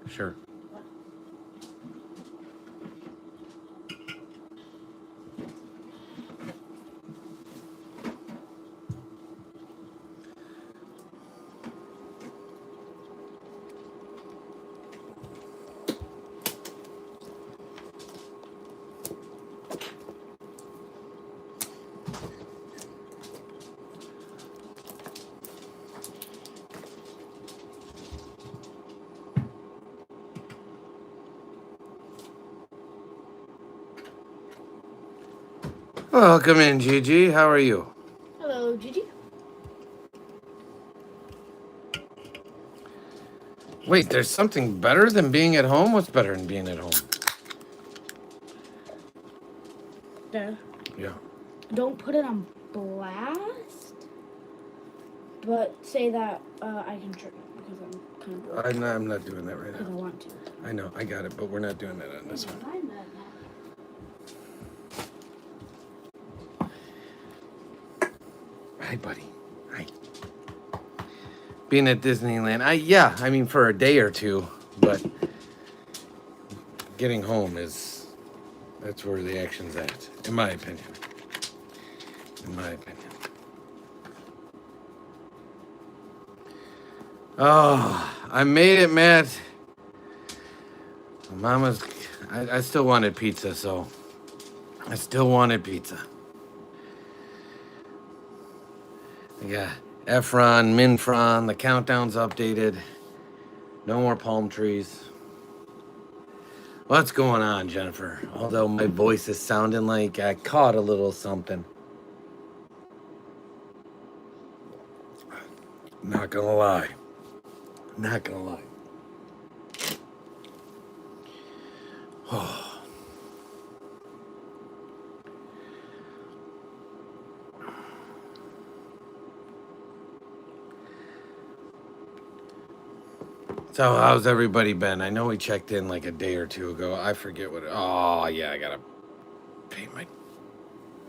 Sure. Welcome in, Gigi. How are you? Hello, Gigi. Wait, there's something better than being at home? What's better than being at home? Dad, Yeah. don't put it on blast, but say that I can trip it because I'm kind of bored. I'm not doing that right Because I now. want to. I know, I got it, but we're not doing that on this one. Hi, buddy. Hi. Being at Disneyland, I mean for a day or two, but getting home that's where the action's at, in my opinion. In my opinion. Oh, I made it, Matt. Mama's. I still wanted pizza, so I still wanted pizza. Yeah, Efron, Minfron, the countdown's updated. No more palm trees. What's going on, Jennifer? Although my voice is sounding like I caught a little something. Not gonna lie. Not gonna lie. Oh. So how's everybody been? I know we checked in like a day or two ago. I forget what. Oh yeah, I gotta pay my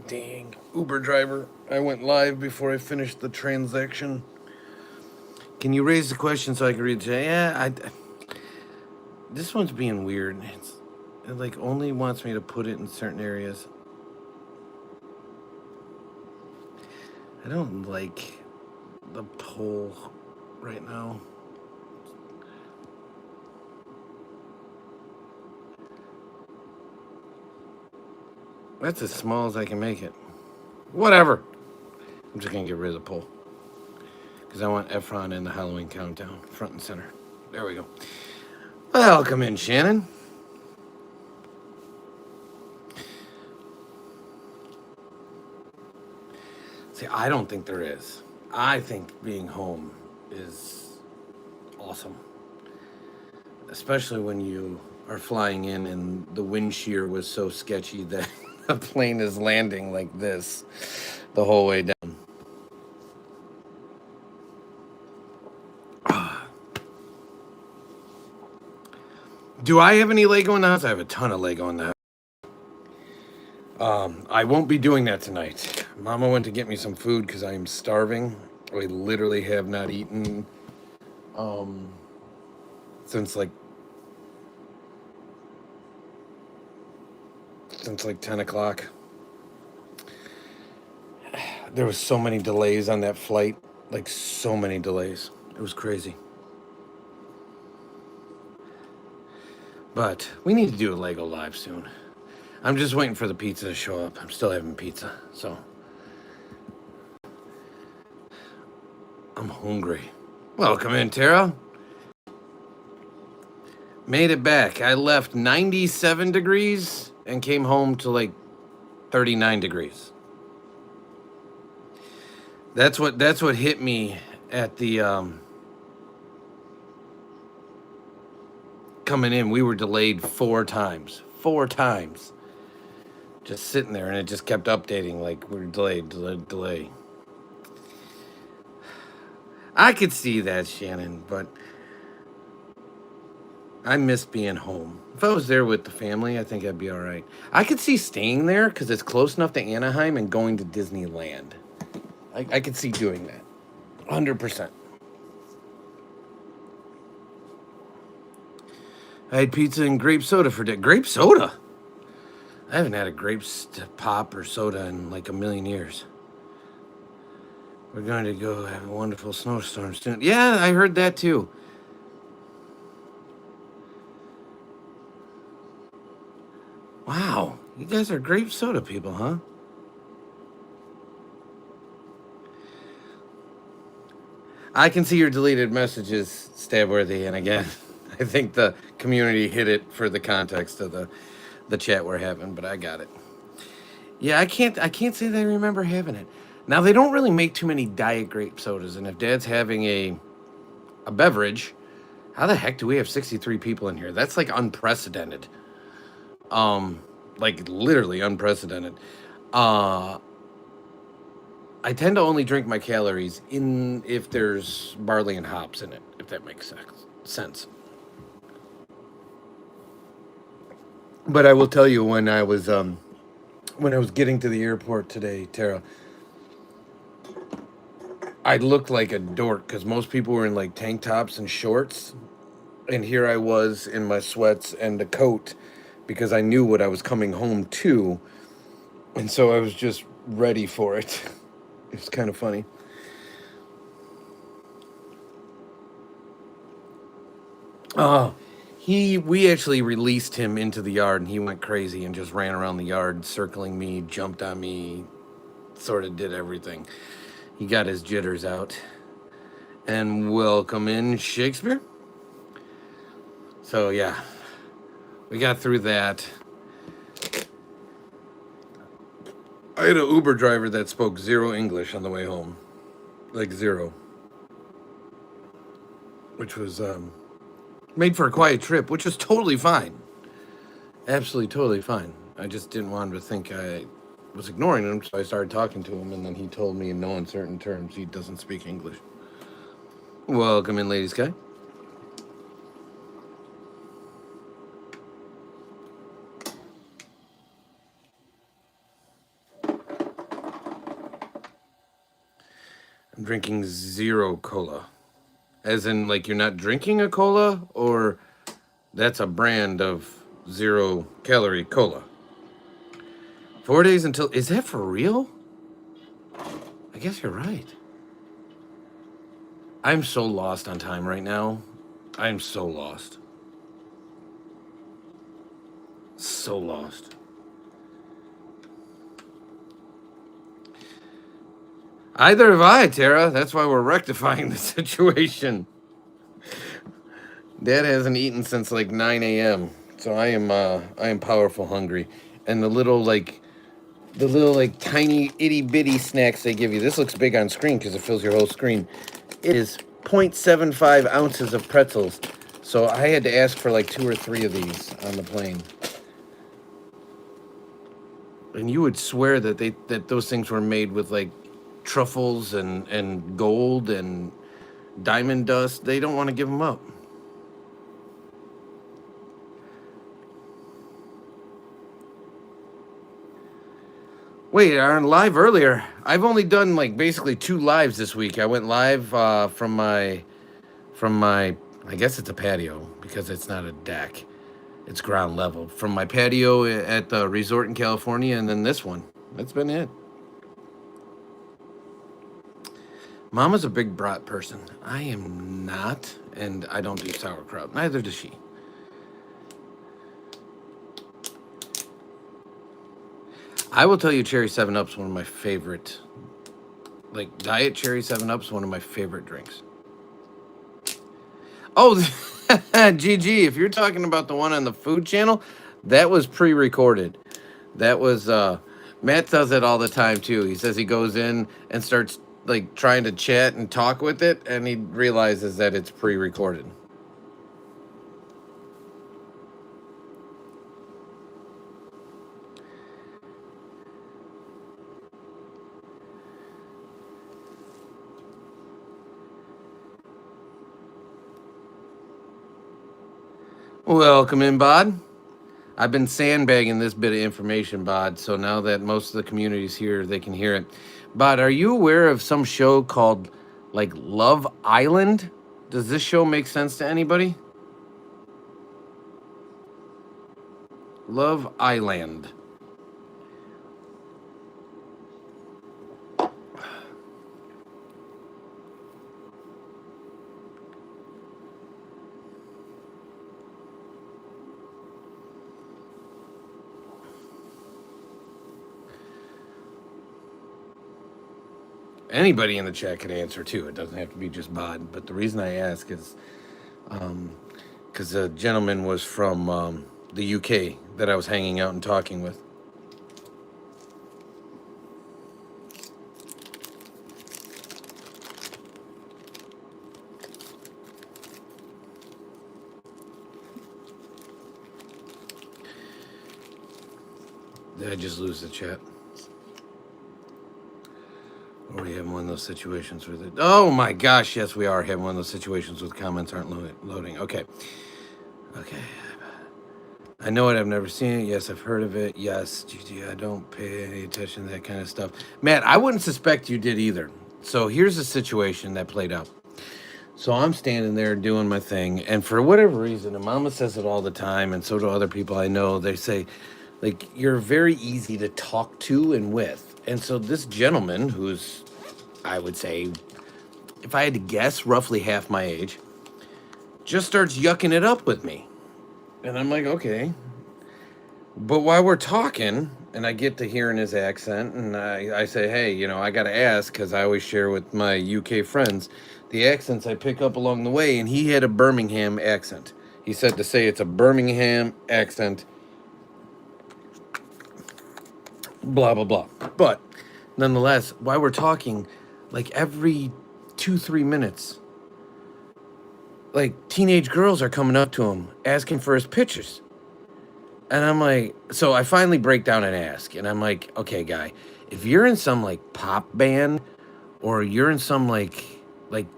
dang Uber driver. I went live before I finished the transaction. Can you raise the question so I can read it? Yeah, this one's being weird. It like only wants me to put it in certain areas. I don't like the poll right now. That's as small as I can make it. Whatever. I'm just gonna get rid of the poll because I want Efron in the Halloween countdown, front and center. There we go. Welcome in, Shannon. See, I don't think there is. I think being home is awesome, especially when you are flying in and the wind shear was so sketchy that the plane is landing like this the whole way down. Do I have any Lego in the house? I have a ton of Lego in the house. I won't be doing that tonight. Mama went to get me some food because I am starving. I literally have not eaten since like 10 o'clock. There was so many delays on that flight, like so many delays. It was crazy. But we need to do a Lego live soon. I'm just waiting for the pizza to show up. I'm still having pizza, so I'm hungry. Welcome in, Tara. Made it back. I left 97 degrees and came home to like 39 degrees. That's what hit me at the coming in. We were delayed 4 times. 4 times. Just sitting there, and it just kept updating like we're delay. I could see that, Shannon, but I miss being home. If I was there with the family, I think I'd be all right. I could see staying there because it's close enough to Anaheim and going to Disneyland. I could see doing that. 100%. I had pizza and grape soda for dinner. Grape soda? I haven't had a pop or soda in like a million years. We're going to go have a wonderful snowstorm soon. Yeah, I heard that too. Wow, you guys are grape soda people, huh? I can see your deleted messages, Stabworthy, and again, I think the community hit it for the context of the chat we're having, but I got it. Yeah, I can't say that I remember having it. Now they don't really make too many diet grape sodas, and if Dad's having a beverage, how the heck do we have 63 people in here? That's like unprecedented. Um, like literally unprecedented. Uh, I tend to only drink my calories in if there's barley and hops in it, if that makes sense. But I will tell you when I was getting to the airport today, Tara, I looked like a dork because most people were in like tank tops and shorts, and here I was in my sweats and a coat because I knew what I was coming home to, and so I was just ready for it. It's kind of funny. Oh, we actually released him into the yard, and he went crazy and just ran around the yard, circling me, jumped on me, sort of did everything. He got his jitters out. And welcome in Shakespeare. So yeah, we got through that. I had an Uber driver that spoke zero English on the way home, like zero, which was made for a quiet trip, which was totally fine, absolutely totally fine. I just didn't want him to think I was ignoring him, so I started talking to him, and then he told me in no uncertain terms he doesn't speak English. Welcome in, Lady Sky. I'm drinking zero cola. As in, like, you're not drinking a cola, or that's a brand of 0 calorie cola? 4 days until. Is that for real? I guess you're right. I'm so lost on time right now. I'm so lost. So lost. Either have I, Tara. That's why we're rectifying the situation. Dad hasn't eaten since like 9 a.m. So I am powerful hungry. And the little tiny itty bitty snacks they give you. This looks big on screen because it fills your whole screen. It is 0.75 ounces of pretzels. So I had to ask for like 2 or 3 of these on the plane. And you would swear that those things were made with like truffles and gold and diamond dust. They don't want to give them up. Wait, I went live earlier. I've only done like basically 2 lives this week. I went live from my I guess it's a patio because it's not a deck. It's ground level. From my patio at the resort in California, and then this one. That's been it. Mama's a big brat person. I am not, and I don't do sauerkraut. Neither does she. I will tell you, cherry 7-Up's one of my favorite. Like diet cherry 7-Up's one of my favorite drinks. Oh, GG, if you're talking about the one on the food channel, that was pre-recorded. That was Matt does it all the time too. He says he goes in and starts like trying to chat and talk with it, and he realizes that it's pre-recorded. Welcome in, Bod. I've been sandbagging this bit of information, Bod, so now that most of the community's here, they can hear it. Bod, are you aware of some show called, like, Love Island? Does this show make sense to anybody? Love Island. Anybody in the chat can answer too. It doesn't have to be just Bod. But the reason I ask is because the gentleman was from the UK that I was hanging out and talking with. Did I just lose the chat? Or are we having one of those situations with it? Oh my gosh, yes, we are having one of those situations with comments aren't loading. Okay. Okay. I know it. I've never seen it. Yes, I've heard of it. Yes, GG, I don't pay any attention to that kind of stuff. Matt, I wouldn't suspect you did either. So here's a situation that played out. So I'm standing there doing my thing, and for whatever reason, and Mama says it all the time, and so do other people I know, they say, like, you're very easy to talk to and with. And so this gentleman, who's, I would say, if I had to guess, roughly half my age, just starts yucking it up with me. And I'm like, okay. But while we're talking, and I get to hearing his accent, and I say, hey, you know, I got to ask, because I always share with my UK friends the accents I pick up along the way, and he had a Birmingham accent. He said to say it's a Birmingham accent, blah, blah, blah. But nonetheless, while we're talking, like every 2-3 minutes, like teenage girls are coming up to him asking for his pictures. And I'm like, so I finally break down and ask, and I'm like, okay, guy, if you're in some like pop band or you're in some like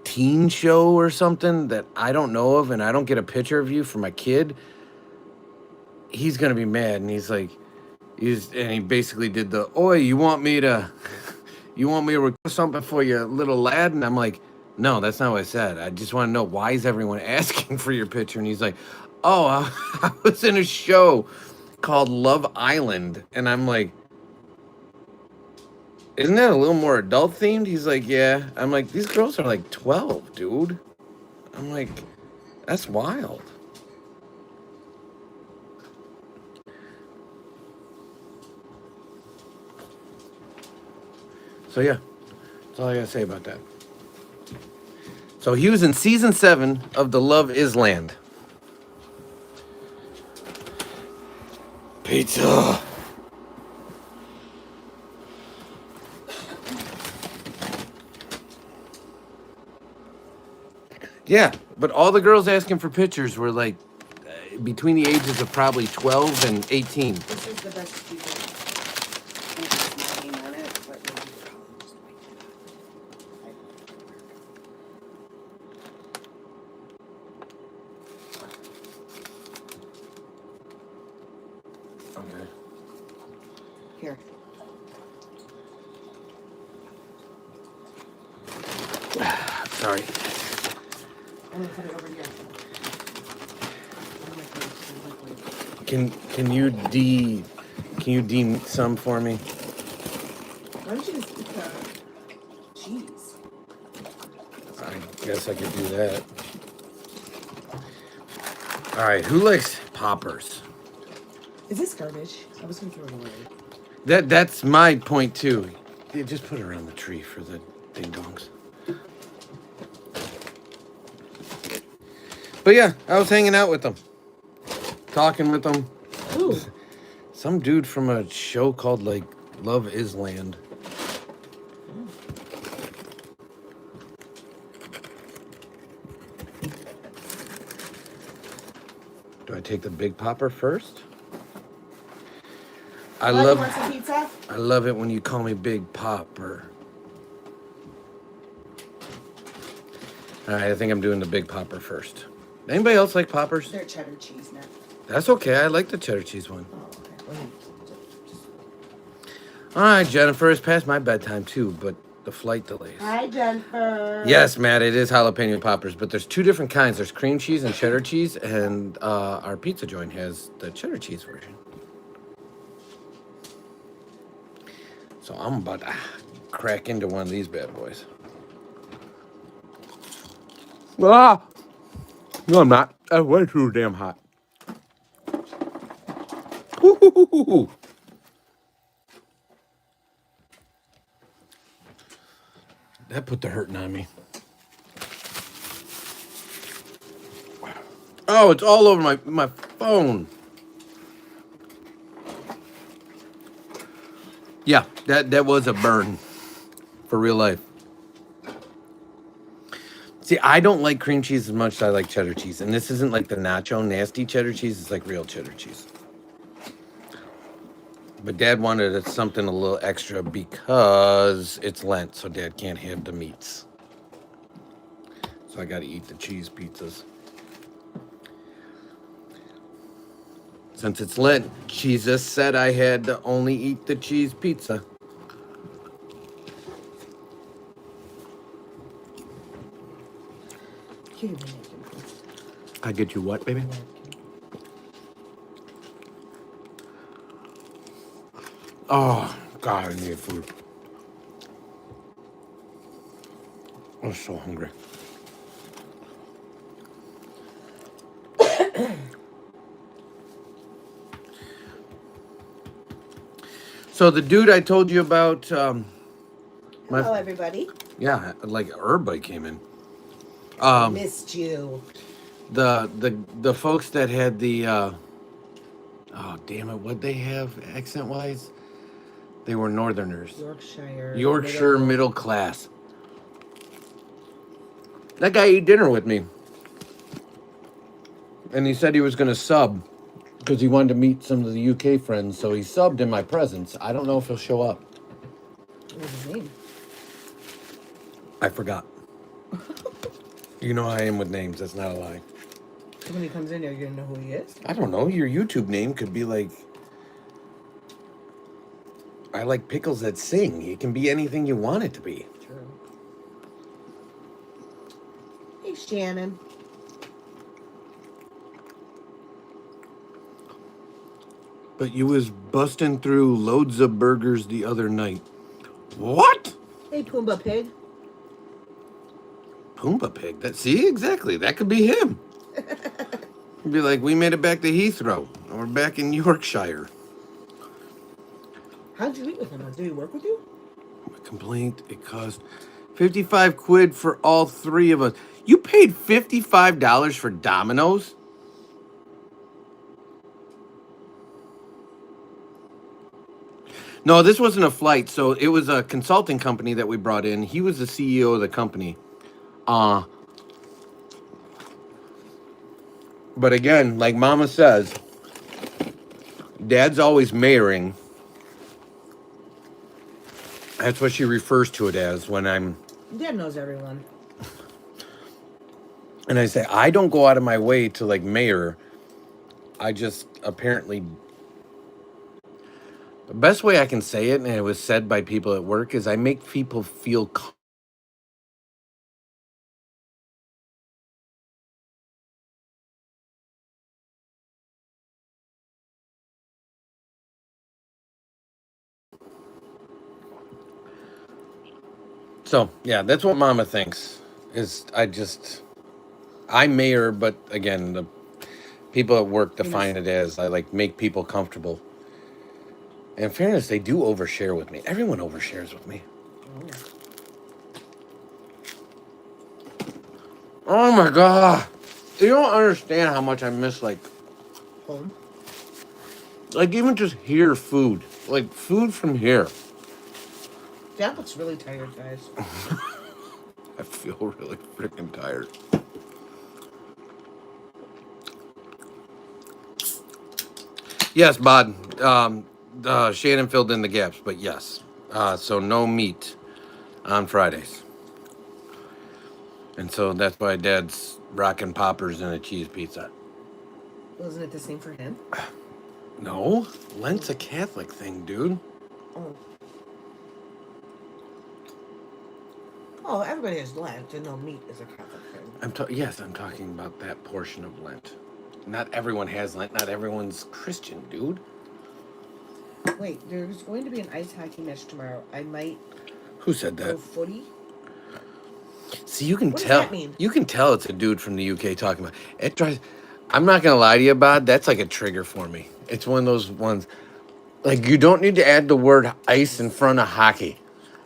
teen show or something that I don't know of and I don't get a picture of you for my kid, he's gonna be mad. And he's like, and he basically did the, oi, you want me to record something for your little lad? And I'm like, no, that's not what I said. I just want to know, why is everyone asking for your picture? And he's like, oh, I was in a show called Love Island. And I'm like, isn't that a little more adult themed? He's like, yeah. I'm like, these girls are like 12, dude. I'm like, that's wild. So yeah, that's all I gotta say about that. So he was in season 7 of The Love Is Land. Pizza. Yeah, but all the girls asking for pictures were like between the ages of probably 12 and 18. This is the best pizza. There's my name on it, but you probably just like it. Okay. Here. Sorry. I'm gonna put it over here. Can you de some for me? Why don't you just eat the cheese? I guess I could do that. All right, who likes poppers? Is this garbage? I was gonna throw it away. That's my point too. Yeah, just put it around the tree for the ding dongs. But yeah, I was hanging out with them, talking with them. Ooh. Some dude from a show called like Love Is Land. Do I take the big popper first? I You want some pizza? love it when you call me Big Popper. All right, I think I'm doing the Big Popper first. Anybody else like poppers? They're cheddar cheese, Matt. That's okay. I like the cheddar cheese one. Oh, okay. Well, All right, Jennifer, it's past my bedtime too, but the flight delays. Hi, Jennifer. Yes, Matt, it is jalapeno poppers, but there's 2 different kinds. There's cream cheese and cheddar cheese, and our pizza joint has the cheddar cheese version. So I'm about to crack into one of these bad boys. Ah! No, I'm not. That's way too damn hot. Woo-hoo-hoo-hoo. That put the hurting on me. Oh, it's all over my phone. Yeah, that was a burn for real life. See, I don't like cream cheese as much as I like cheddar cheese. And this isn't like the nacho nasty cheddar cheese. It's like real cheddar cheese. But Dad wanted something a little extra because it's Lent, so Dad can't have the meats. So I got to eat the cheese pizzas. Since it's Lent, Jesus said I had to only eat the cheese pizza. Give me a napkin, please. I get you what, baby? Napkin. Oh, God, I need food. I'm so hungry. So the dude I told you about, Hello, everybody. yeah, like everybody came in. Missed you. The folks that had the oh damn it, what'd they have accent wise? They were Northerners. Yorkshire middle class. That guy ate dinner with me. And he said he was gonna sub because he wanted to meet some of the UK friends, so he subbed in my presence. I don't know if he'll show up. What's his name? I forgot. You know how I am with names, that's not a lie. So when he comes in, are you gonna know who he is? I don't know. Your YouTube name could be like I like pickles that sing. It can be anything you want it to be. True. Hey, Shannon. But you was busting through loads of burgers the other night. What? Hey, Pumbaa Pig. Pumbaa Pig. That see exactly. That could be him. He'd be like, we made it back to Heathrow. And we're back in Yorkshire. How'd you meet with him? Did he work with you? My complaint. It cost 55 quid for all three of us. You paid $55 for Domino's? No, this wasn't a flight. So it was a consulting company that we brought in. He was the CEO of the company. But again, like Mama says, Dad's always mayoring. That's what she refers to it as when I'm... Dad knows everyone. And I say, I don't go out of my way to like mayor. I just apparently... The best way I can say it, and it was said by people at work, is I make people feel So, yeah, that's what Mama thinks. Is I mayor, but again, the people at work define it as I like make people comfortable. In fairness, they do overshare with me. Everyone overshares with me. Oh my God. You don't understand how much I miss like Home. Like even just here food. Like food from here. Dad looks really tired, guys. I feel really freaking tired. Yes, Bod. Shannon filled in the gaps, but yes. So no meat on Fridays. And so that's why Dad's rocking poppers and a cheese pizza. Wasn't it the same for him? No, Lent's a Catholic thing, dude. Oh. Oh, everybody has Lent, and no meat is a Catholic thing. Yes, I'm talking about that portion of Lent. Not everyone has Lent. Not everyone's Christian, dude. Wait, there's going to be an ice hockey match tomorrow. I might Who said go that? footy. See, you can What does tell. that mean? You can tell it's a dude from the UK talking about it. Drives. I'm not gonna lie to you, Bod. That's like a trigger for me. It's one of those ones. Like you don't need to add the word ice in front of hockey.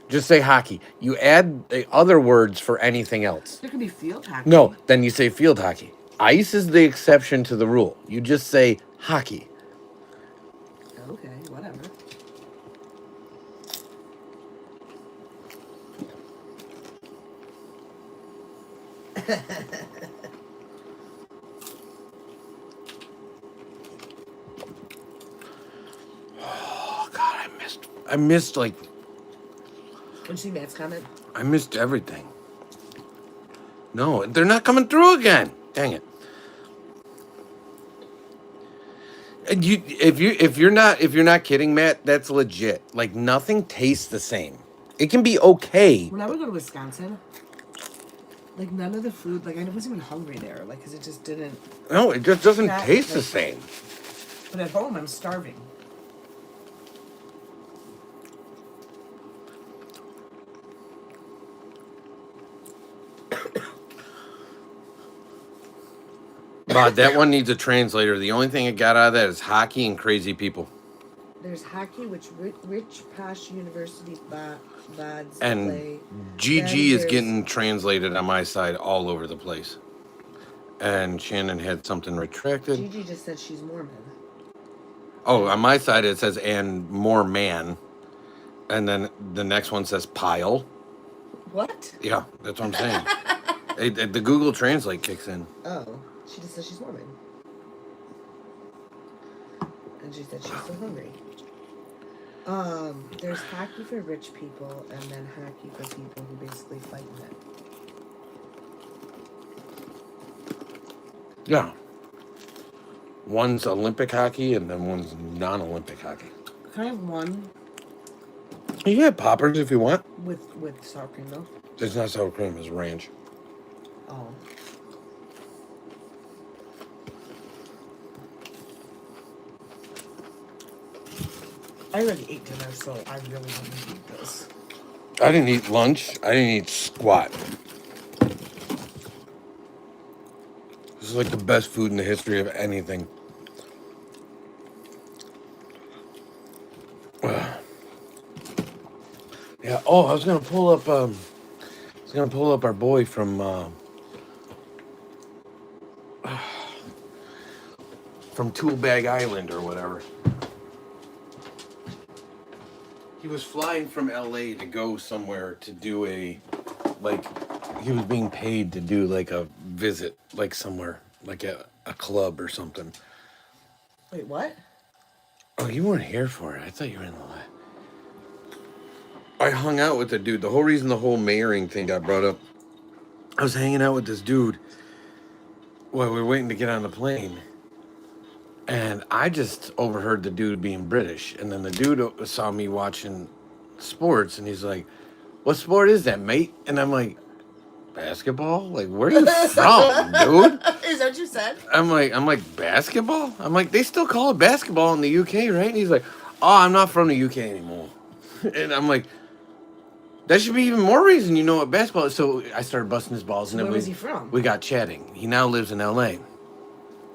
Just say hockey. You add the other words for anything else. There could be field hockey. No, then you say field hockey. Ice is the exception to the rule. You just say hockey. Okay, whatever. Oh God, I missed like Did you see Matt's comment? I missed everything. No, they're not coming through again. Dang it. And if you're not kidding, Matt, that's legit. Like nothing tastes the same. It can be okay. When I would go to Wisconsin, like none of the food, like I wasn't even hungry there, like because it just didn't. No, it just doesn't Not taste the like- same. But at home, I'm starving. But that one needs a translator. The only thing I got out of that is hockey and crazy people. There's hockey, which rich posh university bods And play. GG Then is there's- getting translated on my side all over the place. And Shannon had something retracted. Gigi just said she's Mormon. Oh, on my side it says and more man. And then the next one says pile. What? Yeah, that's what I'm saying. The Google Translate kicks in. Oh, she just said she's Mormon. And she said she's so hungry. There's hockey for rich people and then hockey for people who basically fight in it. Yeah. One's Olympic hockey and then one's non-Olympic hockey. Can I have one You can have poppers if you want. with sour cream though? It's not sour cream, it's ranch. Oh. I already ate dinner, so I really don't need to eat this. I didn't eat lunch. I didn't eat squat. This is like the best food in the history of anything. Yeah. Oh, I was gonna pull up. Our boy from Toolbag Island or whatever. He was flying from LA to go somewhere to do he was being paid to do like a visit, like somewhere, like a club or something. Wait, what? Oh, you weren't here for it. I thought you were in the live. I hung out with the dude. The whole reason the whole mayoring thing got brought up, I was hanging out with this dude while we were waiting to get on the plane. And I just overheard the dude being British. And then the dude saw me watching sports and he's like, "What sport is that, mate?" And I'm like, "Basketball? Like, where are you from, dude?" Is that what you said? I'm like, "Basketball?" I'm like, "They still call it basketball in the UK, right?" And he's like, "Oh, I'm not from the UK anymore." And I'm like, that should be even more reason you know what basketball is. So I started busting his balls. So And then where was he from? we got chatting. He now lives in LA.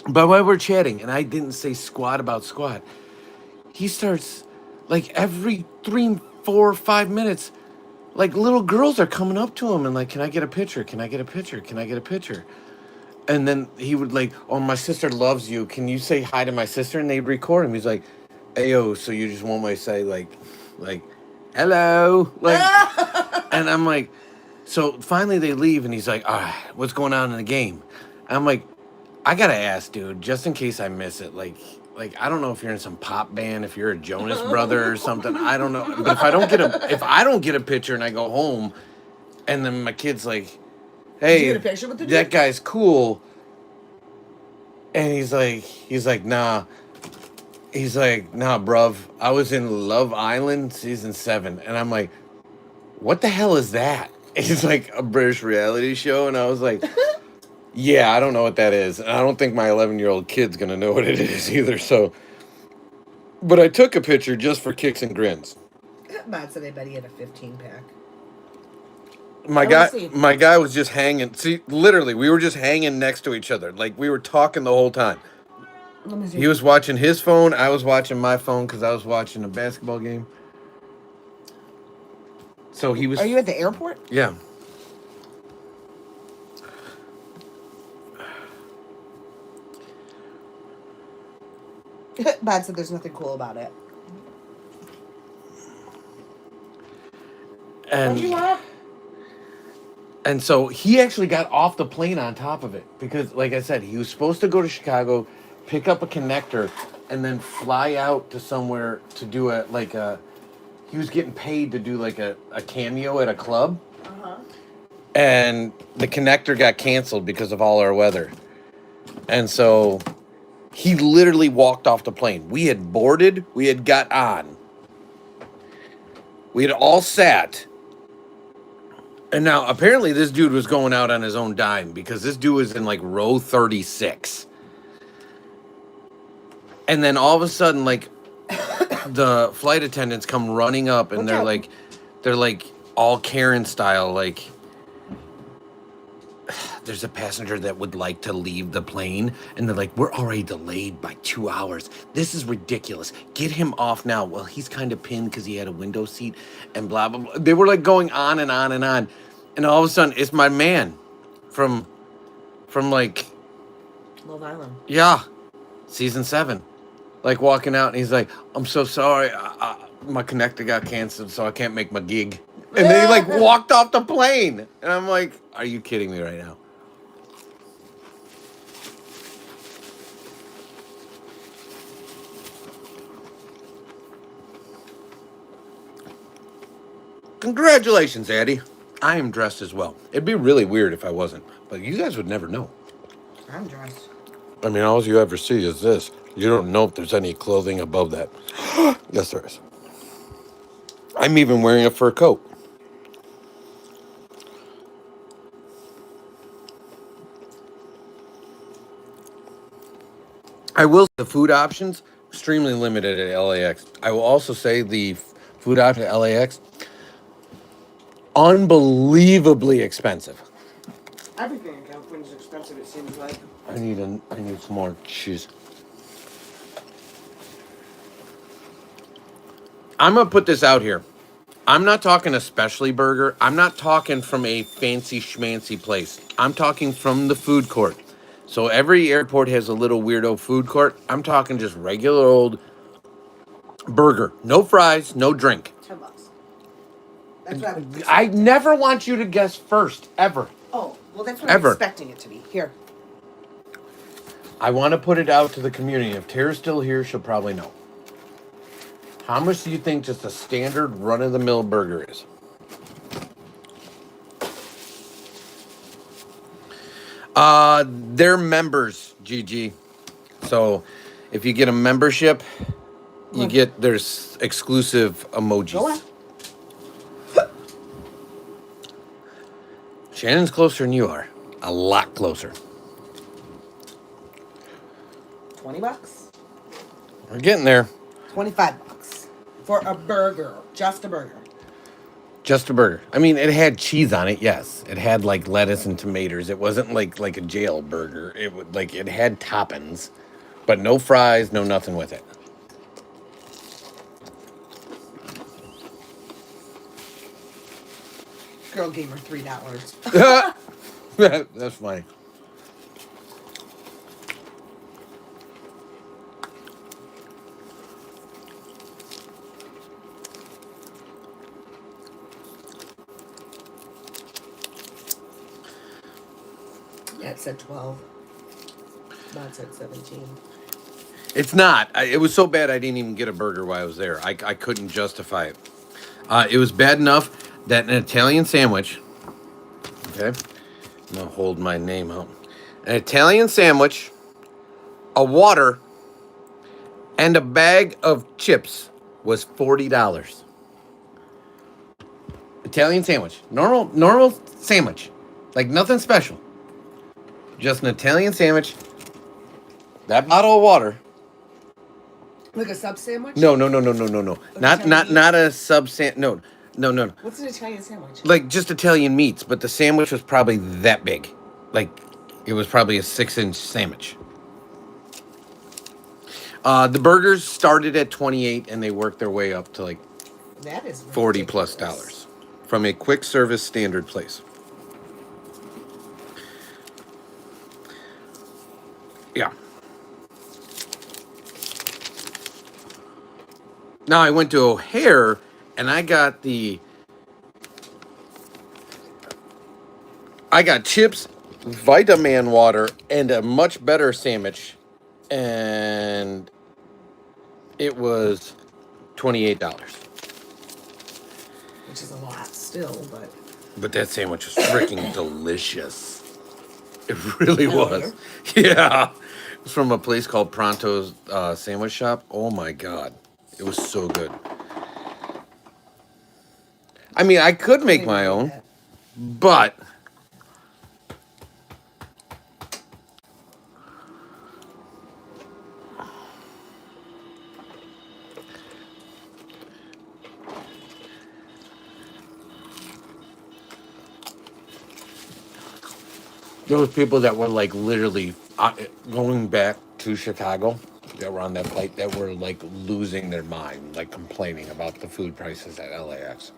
But while we're chatting, and I didn't say squat about squat, he starts, like, every 3, 4, 5 minutes, like, little girls are coming up to him and like, "Can I get a picture? Can I get a picture? Can I get a picture?" And then he would like, "Oh, my sister loves you. Can you say hi to my sister?" And they'd record him. He's like, "Ayo, so you just want me to say like, hello?" Like, and I'm like, so finally they leave and he's like, "What's going on in the game?" I'm like, "I gotta ask, dude, just in case I miss it. Like I don't know if you're in some pop band, if you're a Jonas brother or something. I don't know. But if I don't get a picture and I go home, and then my kid's like, Did you hey, get a picture with the that dude? guy's cool," and he's like, "Nah." He's like, "Nah, bruv. I was in Love Island season 7," and I'm like, "What the hell is that?" It's like a British reality show, and I was like, "Yeah, I don't know what that is, and I don't think my 11-year-old kid's gonna know what it is either." So But I took a picture just for kicks and grins. Matt said I bet he had a 15-pack. My I wanna see. guy was just hanging. See, literally, we were just hanging next to each other. Like, we were talking the whole time. Let me see. He was watching his phone. I was watching my phone because I was watching a basketball game. So he was. Are you at the airport? Yeah. Matt said there's nothing cool about it. What you And want? and so he actually got off the plane on top of it because, like I said, he was supposed to go to Chicago, pick up a connector, and then fly out to somewhere to do he was getting paid to do like a cameo at a club. And the connector got canceled because of all our weather. And so he literally walked off the plane. We had boarded, we had got on. We had all sat. And now apparently this dude was going out on his own dime because this dude was in like row 36. And then all of a sudden, like, the flight attendants come running up and they're like all Karen style, like, there's a passenger that would like to leave the plane, and they're like, we're already delayed by 2 hours. This is ridiculous. Get him off now. Well, he's kind of pinned because he had a window seat and blah, blah, blah. They were like going on and on and on. And all of a sudden, it's my man from like, Love Island. yeah, season 7. Like walking out and he's like, I'm so sorry. My connector got canceled, so I can't make my gig. And then he like walked off the plane. And I'm like, are you kidding me right now? Congratulations, Addie. I am dressed as well. It'd be really weird if I wasn't, but you guys would never know. I'm dressed. I mean, all you ever see is this. You don't know if there's any clothing above that. Yes, there is. I'm even wearing a fur coat. I will say the food options extremely limited at LAX. I will also say the food options at LAX unbelievably expensive. Everything in California is expensive, it seems like. I need some more cheese. I'm gonna put this out here. I'm not talking a specialty burger. I'm not talking from a fancy schmancy place. I'm talking from the food court. So every airport has a little weirdo food court. I'm talking just regular old burger. No fries, no drink. $10. That's what I would I never want you to guess first, ever. Oh, well, that's what Ever. I'm expecting it to be. Here. I want to put it out to the community. If Tara's still here, she'll probably know. How much do you think just a standard run-of-the-mill burger is? They're members, GG. So if you get a membership, there's exclusive emojis. Go on. Shannon's closer than you are. A lot closer. $20. We're getting there. $25 for a burger, just a burger. Just a burger. I mean, it had cheese on it. Yes, it had like lettuce and tomatoes. It wasn't like a jail burger. It would it had toppings, but no fries, no nothing with it. Girl gave her $3. That's funny. Yeah, it said 12. Matt said 17. It's not. It was so bad I didn't even get a burger while I was there. I couldn't justify it. It was bad enough that an Italian sandwich. Okay, I'm gonna hold my name out. An Italian sandwich, a water, and a bag of chips was $40. Italian sandwich, normal sandwich, like nothing special. Just an Italian sandwich, that bottle of water, Like a sub sandwich? No. Not Italian not a sub no. What's an Italian sandwich? Like just Italian meats, but the sandwich was probably that big. Like it was probably a 6-inch sandwich. The burgers started at 28 and they worked their way up to like That is 40 plus ridiculous. dollars from a quick service standard place. Yeah. Now I went to O'Hare and I got chips, Vitaman water, and a much better sandwich, and it was $28. Which is a lot still, but. But that sandwich was freaking delicious. It really Oh, was. Yeah. It was from a place called Pronto's Sandwich Shop. Oh my God. It was so good. I mean, I could make my own, but there was people that were like literally going back to Chicago that were on that flight that were like losing their mind, like complaining about the food prices at LAX.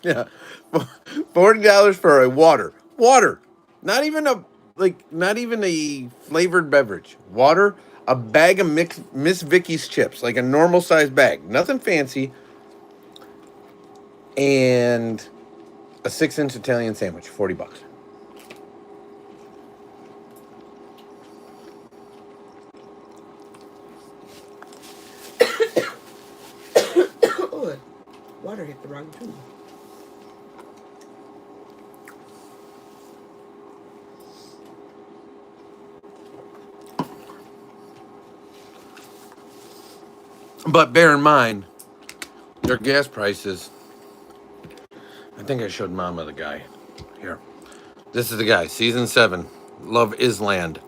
Yeah, $40 for a water, not even a flavored beverage. Water, a bag of Miss Vicky's chips, like a normal sized bag, nothing fancy, and a 6-inch Italian sandwich, $40. Oh, water hit the wrong tube. But bear in mind, their gas prices. I think I showed Mama the guy. Here. This is the guy, season 7. Love Island.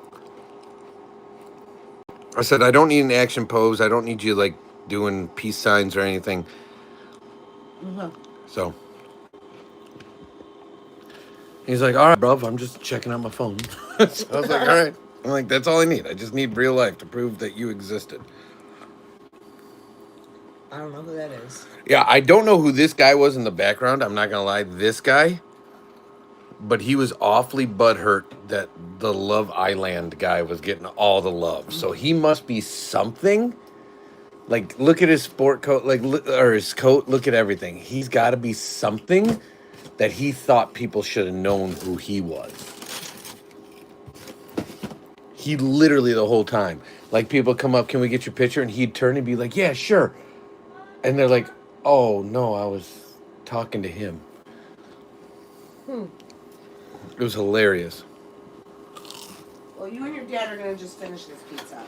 I said, I don't need an action pose. I don't need you like doing peace signs or anything. Uh-huh. So he's like, all right, bruv, I'm just checking out my phone. So I was like, all right. I'm like, that's all I need. I just need real life to prove that you existed. I don't know who that is. Yeah, I don't know who this guy was in the background. I'm not gonna lie, this guy. But he was awfully butthurt that the Love Island guy was getting all the love. So he must be something. Like, look at his sport coat, or his coat. Look at everything. He's got to be something that he thought people should have known who he was. He literally the whole time, like people come up, can we get your picture? And he'd turn and be like, yeah, sure. And they're like, oh no, I was talking to him. It was hilarious. Well, you and your dad are going to just finish this pizza.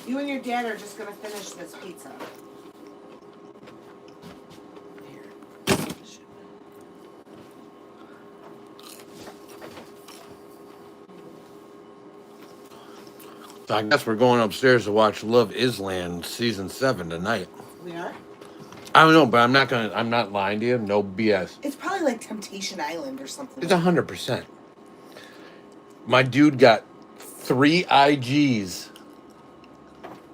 You and your dad are just going to finish this pizza. Here. So I guess we're going upstairs to watch Love Island season 7 tonight. We are? I don't know, but I'm not lying to you. No BS. It's probably like Temptation Island or something. It's 100%. My dude got 3 IGs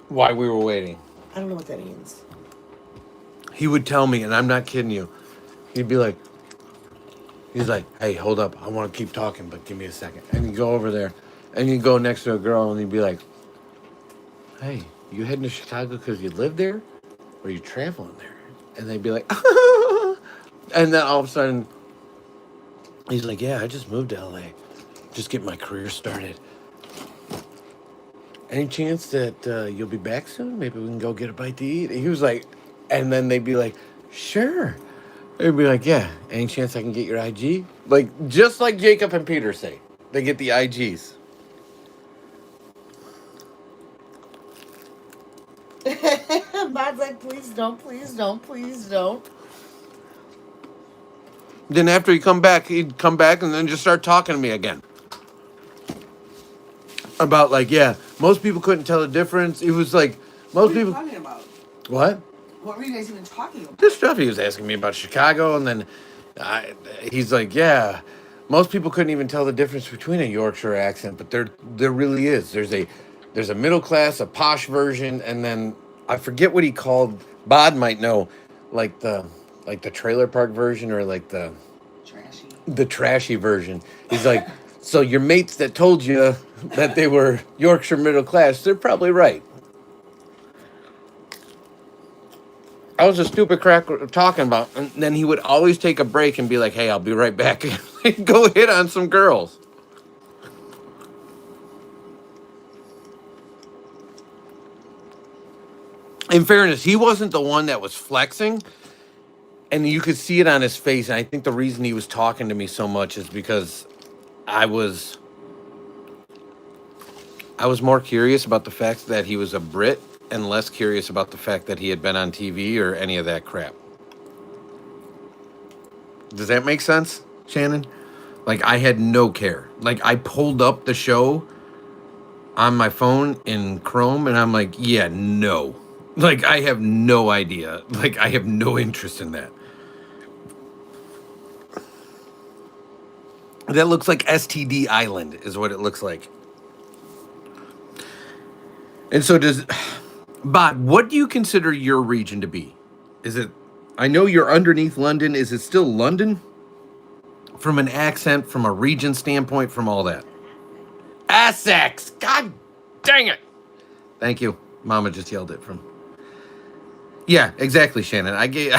while we were waiting. I don't know what that means. He would tell me, and I'm not kidding you. He'd be like, hey, hold up. I want to keep talking, but give me a second. And you go over there, and you go next to a girl, and he'd be like, hey, you heading to Chicago because you live there? Or you traveling there? And they'd be like, and then all of a sudden, he's like, yeah, I just moved to LA. Just get my career started. Any chance that you'll be back soon? Maybe we can go get a bite to eat. And he was like, and then they'd be like, sure. They'd be like, yeah, any chance I can get your IG? Like, just like Jacob and Peter say. They get the IGs. Bod's like, please don't, please don't, please don't. Then after he'd come back and then just start talking to me again. About like, yeah, most people couldn't tell the difference. It was like, What most are you people... talking about? What? What were you guys even talking about? This stuff. He was asking me about Chicago, and then he's like, "Yeah, most people couldn't even tell the difference between a Yorkshire accent, but there really is. There's a middle class, a posh version, and then I forget what he called. Bod might know, like the trailer park version or like Trashy. the trashy version. He's like, so your mates that told you that they were Yorkshire middle class, they're probably right." I was a stupid crack talking about, and then he would always take a break and be like, "Hey, I'll be right back," and go hit on some girls. In fairness, he wasn't the one that was flexing, and you could see it on his face. And I think the reason he was talking to me so much is because I was more curious about the fact that he was a Brit and less curious about the fact that he had been on TV or any of that crap. Does that make sense, Shannon? Like, I had no care. Like, I pulled up the show on my phone in Chrome, and I'm like, yeah, no. Like, I have no idea. Like, I have no interest in that. That looks like STD Island, is what it looks like. And so does... Bob, what do you consider your region to be? Is it... I know you're underneath London. Is it still London? From an accent, from a region standpoint, from all that. Essex! God dang it! Thank you. Mama just yelled it from... Yeah, exactly, Shannon. I gave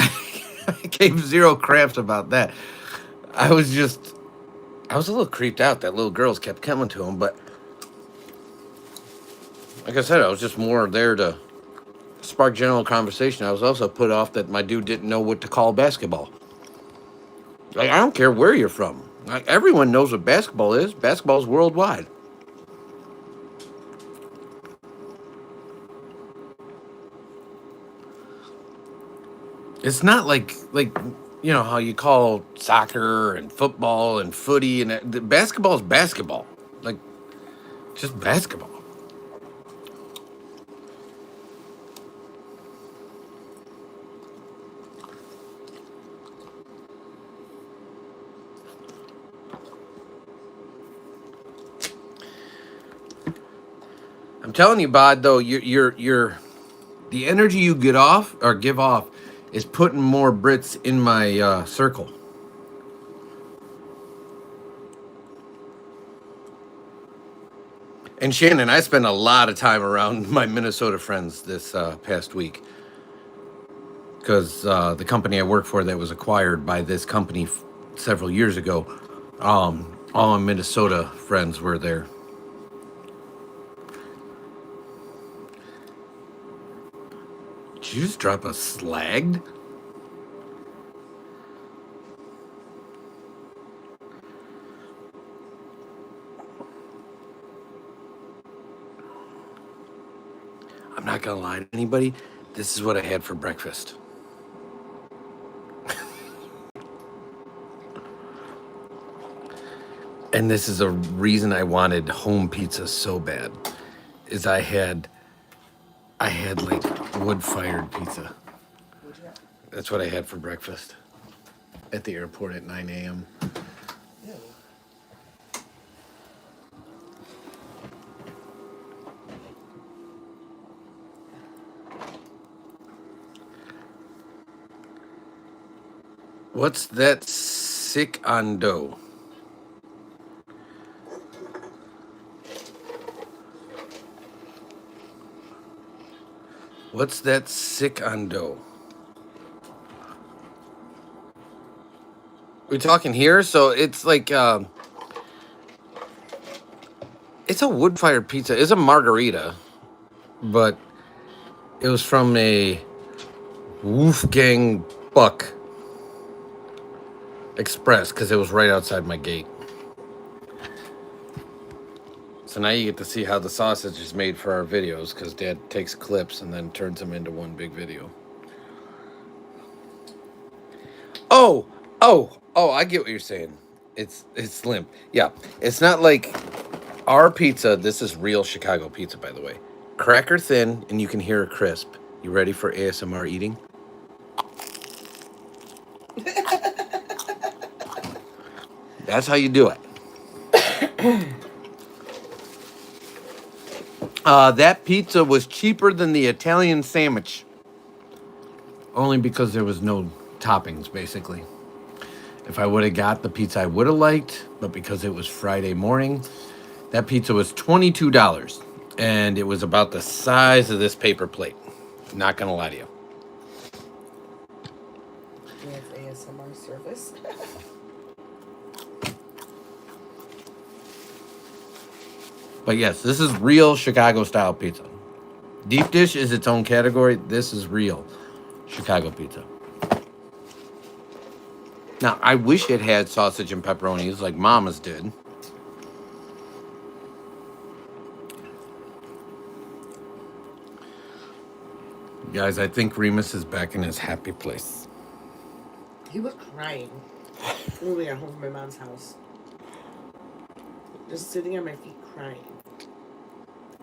I gave zero craps about that. I was a little creeped out that little girls kept coming to him, but like I said, I was just more there to spark general conversation. I was also put off that my dude didn't know what to call basketball. Like, I don't care where you're from. Like, everyone knows what basketball is. Basketball's worldwide. It's not like you know how you call soccer and football and footy and basketball is basketball, like just basketball. I'm telling you, Bod. Though you're the energy you get off or give off is putting more Brits in my circle. And Shannon, I spent a lot of time around my Minnesota friends this past week because the company I work for that was acquired by this company several years ago, all my Minnesota friends were there. Did you just drop a slagged? I'm not gonna lie to anybody. This is what I had for breakfast. And this is a reason I wanted home pizza so bad. Is I had like wood-fired pizza. That's what I had for breakfast at the airport at 9 a.m. What's that sick on dough? What's that sick on dough? We're talking here, so it's like it's a wood-fired pizza. It's a margarita, but it was from a Wolfgang Buck Express because it was right outside my gate. So now you get to see how the sausage is made for our videos, because Dad takes clips and then turns them into one big video. Oh, I get what you're saying. It's slim. Yeah, it's not like our pizza. This is real Chicago pizza, by the way. Cracker thin, and you can hear a crisp. You ready for ASMR eating? That's how you do it. That pizza was cheaper than the Italian sandwich. Only because there was no toppings, basically. If I would have got the pizza I would have liked, but because it was Friday morning, that pizza was $22. And it was about the size of this paper plate. Not going to lie to you. We have ASMR service. But yes, this is real Chicago style pizza. Deep dish is its own category. This is real Chicago pizza. Now, I wish it had sausage and pepperonis like Mama's did. Guys, I think Remus is back in his happy place. He was crying when we got home from my mom's house. Just sitting on my feet crying.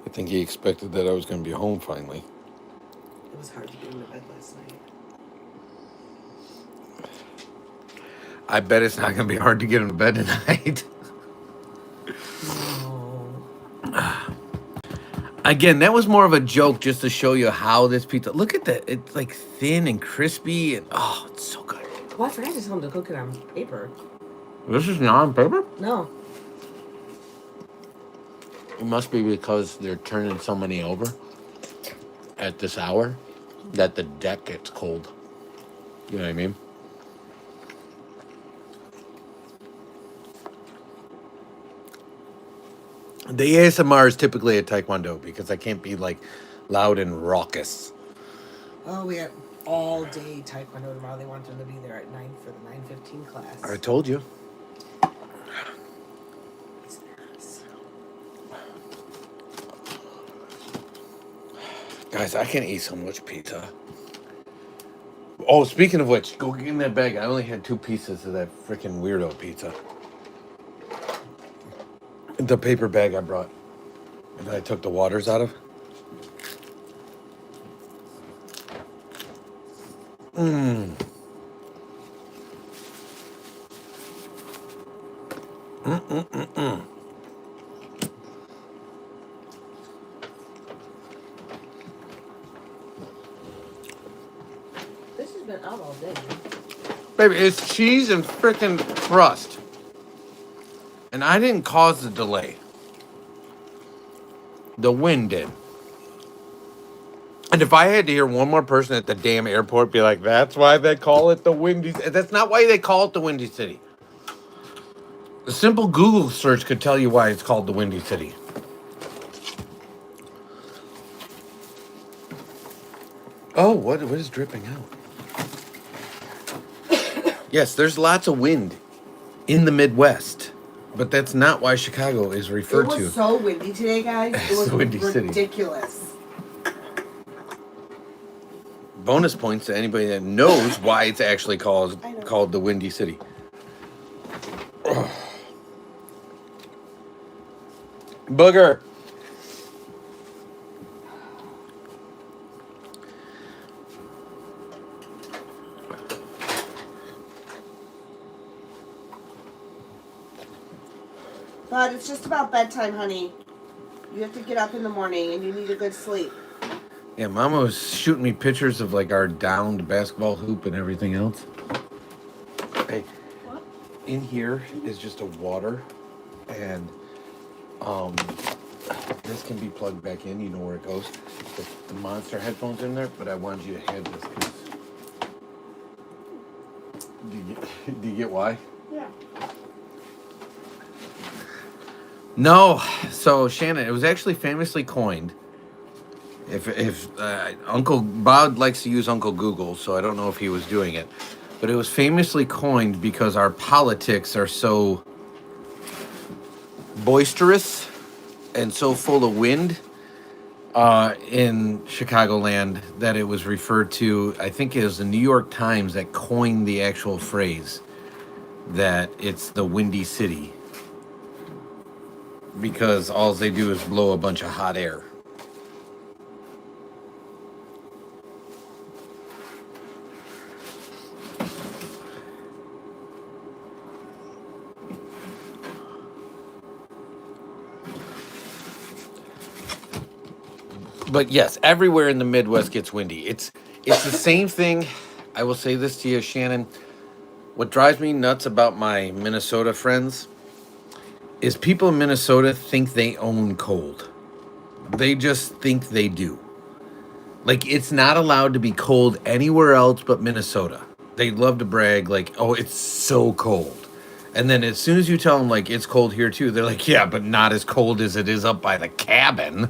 I think he expected that I was going to be home finally. It was hard to get into bed last night. I bet it's not going to be hard to get him to bed tonight. No. Again, that was more of a joke just to show you how this pizza... Look at that. It's like thin and crispy. And oh, it's so good. Well, I forgot to tell him to cook it on paper. This is not on paper? No. It must be because they're turning so many over at this hour that the deck gets cold. You know what I mean? The ASMR is typically a taekwondo because I can't be like loud and raucous. Oh, we had all day taekwondo tomorrow. They wanted him to be there at 9 for the 9:15 class. I told you. He's nervous. Guys, I can't eat so much pizza. Oh, speaking of which, go get in that bag. I only had 2 pieces of that freaking weirdo pizza. The paper bag I brought. That I took the waters out of. Mmm. Mm-mm-mm-mm. This has been out all day. Baby, it's cheese and frickin' crust. And I didn't cause the delay. The wind did. And if I had to hear one more person at the damn airport be like, that's why they call it the Windy City. That's not why they call it the Windy City. A simple Google search could tell you why it's called the Windy City. Oh, what is dripping out? Yes, there's lots of wind in the Midwest. But that's not why Chicago is referred to. It was so windy today, guys. It was Windy City. ridiculous. Bonus points to anybody that knows why it's actually called the Windy City. Booger. But it's just about bedtime, honey. You have to get up in the morning and you need a good sleep. Yeah, Mama was shooting me pictures of like our downed basketball hoop and everything else. Hey, What? in here is just a water, and this can be plugged back in. You know where it goes. The Monster headphones in there, but I wanted you to have this. 'Cause do you get why? Yeah. No. So Shannon, it was actually famously coined. If Uncle Bob likes to use Uncle Google, so I don't know if he was doing it, but it was famously coined because our politics are so boisterous and so full of wind in Chicagoland that it was referred to. I think it was the New York Times that coined the actual phrase that it's the Windy City because all they do is blow a bunch of hot air. But yes, everywhere in the Midwest gets windy. It's the same thing. I will say this to you, Shannon. What drives me nuts about my Minnesota friends is people in Minnesota think they own cold. They just think they do. Like, it's not allowed to be cold anywhere else but Minnesota. They love to brag, like, oh, it's so cold. And then as soon as you tell them, like, it's cold here too, they're like, yeah, but not as cold as it is up by the cabin.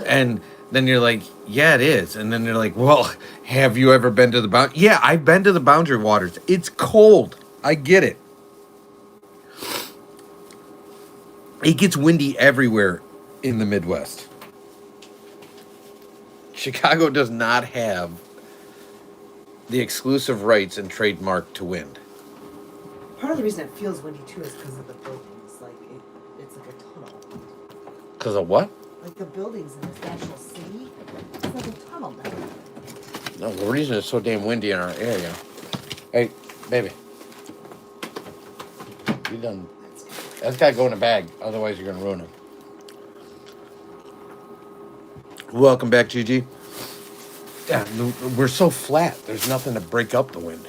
And then you're like, yeah, it is. And then they're like, well, have you ever been to the boundary? Yeah, I've been to the boundary waters. It's cold. I get it. It gets windy everywhere in the Midwest. Chicago does not have the exclusive rights and trademark to wind. Part of the reason it feels windy too is because of the buildings. Like it's like a tunnel. Because of what? Like the buildings in this national city, it's like a tunnel now. No, the reason it's so damn windy in our area. Hey, baby. You done. That's got to go in a bag. Otherwise, you're going to ruin it. Welcome back, Gigi. Yeah, we're so flat. There's nothing to break up the wind.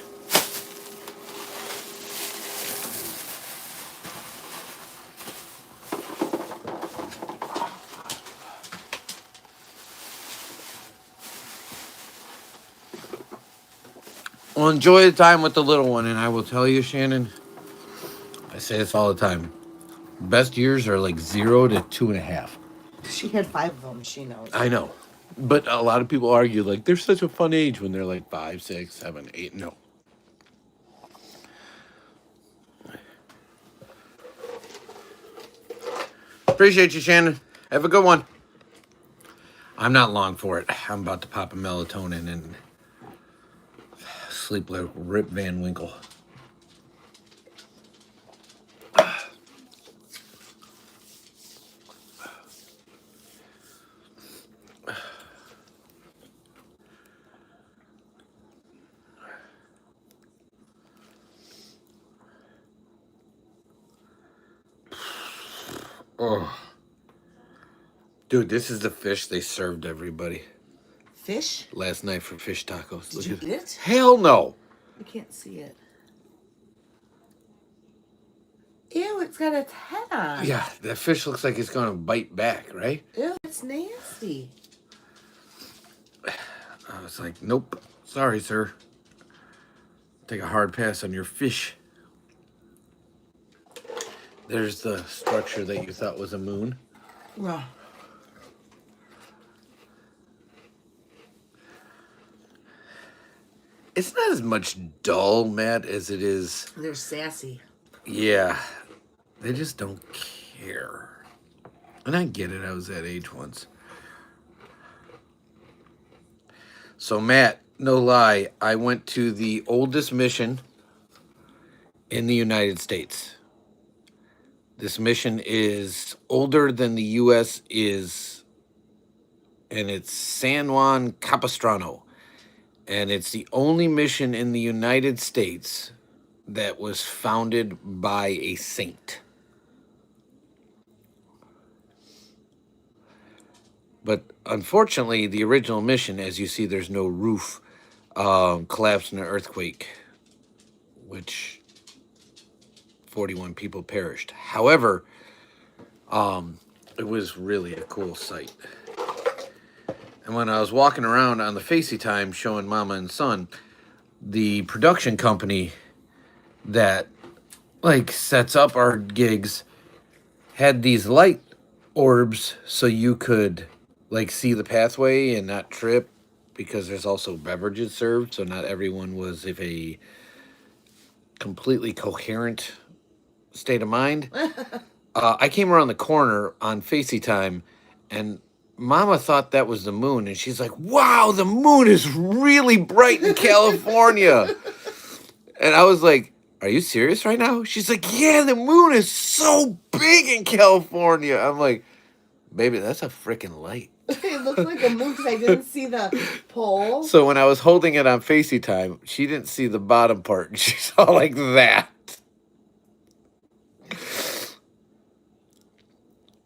Well, enjoy the time with the little one, and I will tell you, Shannon, I say this all the time. Best years are like 0 to 2.5. She had 5 of them. She knows. I know. But a lot of people argue, like, they're such a fun age when they're like 5, 6, 7, 8. No. Appreciate you, Shannon. Have a good one. I'm not long for it. I'm about to pop a melatonin and sleep like Rip Van Winkle. Oh. Dude, this is the fish they served everybody Fish? last night for fish tacos. Did you eat it? Hell no. I can't see it. Ew, it's got its head on. Yeah, that fish looks like it's going to bite back, right? Ew, it's nasty. I was like, nope. Sorry, sir. Take a hard pass on your fish. There's the structure that you thought was a moon. Well, It's not as much dull, Matt, as it is. they're sassy. Yeah. They just don't care. And I get it. I was that age once. So, Matt, no lie, I went to the oldest mission in the United States. This mission is older than the U.S. is, and it's San Juan Capistrano. And it's the only mission in the United States that was founded by a saint. But unfortunately, the original mission, as you see, there's no roof, collapsed in an earthquake, which 41 people perished. However, it was really a cool sight. And when I was walking around on the FaceTime showing Mama and Son, the production company that like sets up our gigs had these light orbs so you could like see the pathway and not trip, because there's also beverages served, so not everyone was of a completely coherent state of mind. I came around the corner on FaceTime, and Mama thought that was the moon, and she's like, "Wow, the moon is really bright in California." And I was like, "Are you serious right now?" She's like, "Yeah, the moon is so big in California." I'm like, "Baby, that's a freaking light." It looked like a moon because I didn't see the pole. So when I was holding it on FaceTime, she didn't see the bottom part. She saw like that.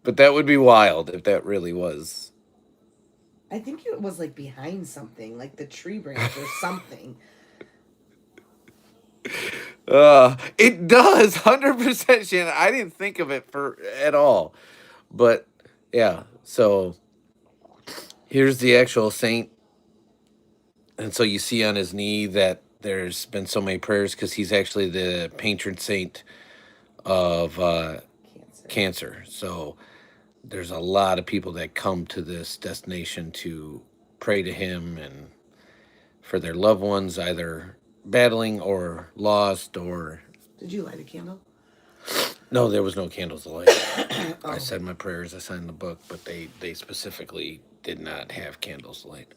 But that would be wild if that really was. I think it was like behind something, like the tree branch or something. It does 100%, Shannon. I didn't think of it for at all. But yeah, so here's the actual saint. And so you see on his knee that there's been so many prayers because he's actually the patron saint of Cancer. cancer. So there's a lot of people that come to this destination to pray to him and for their loved ones, either battling or lost or. Did you light a candle? No, there was no candles to light. Oh. I said my prayers, I signed the book, but they specifically did not have candles to light.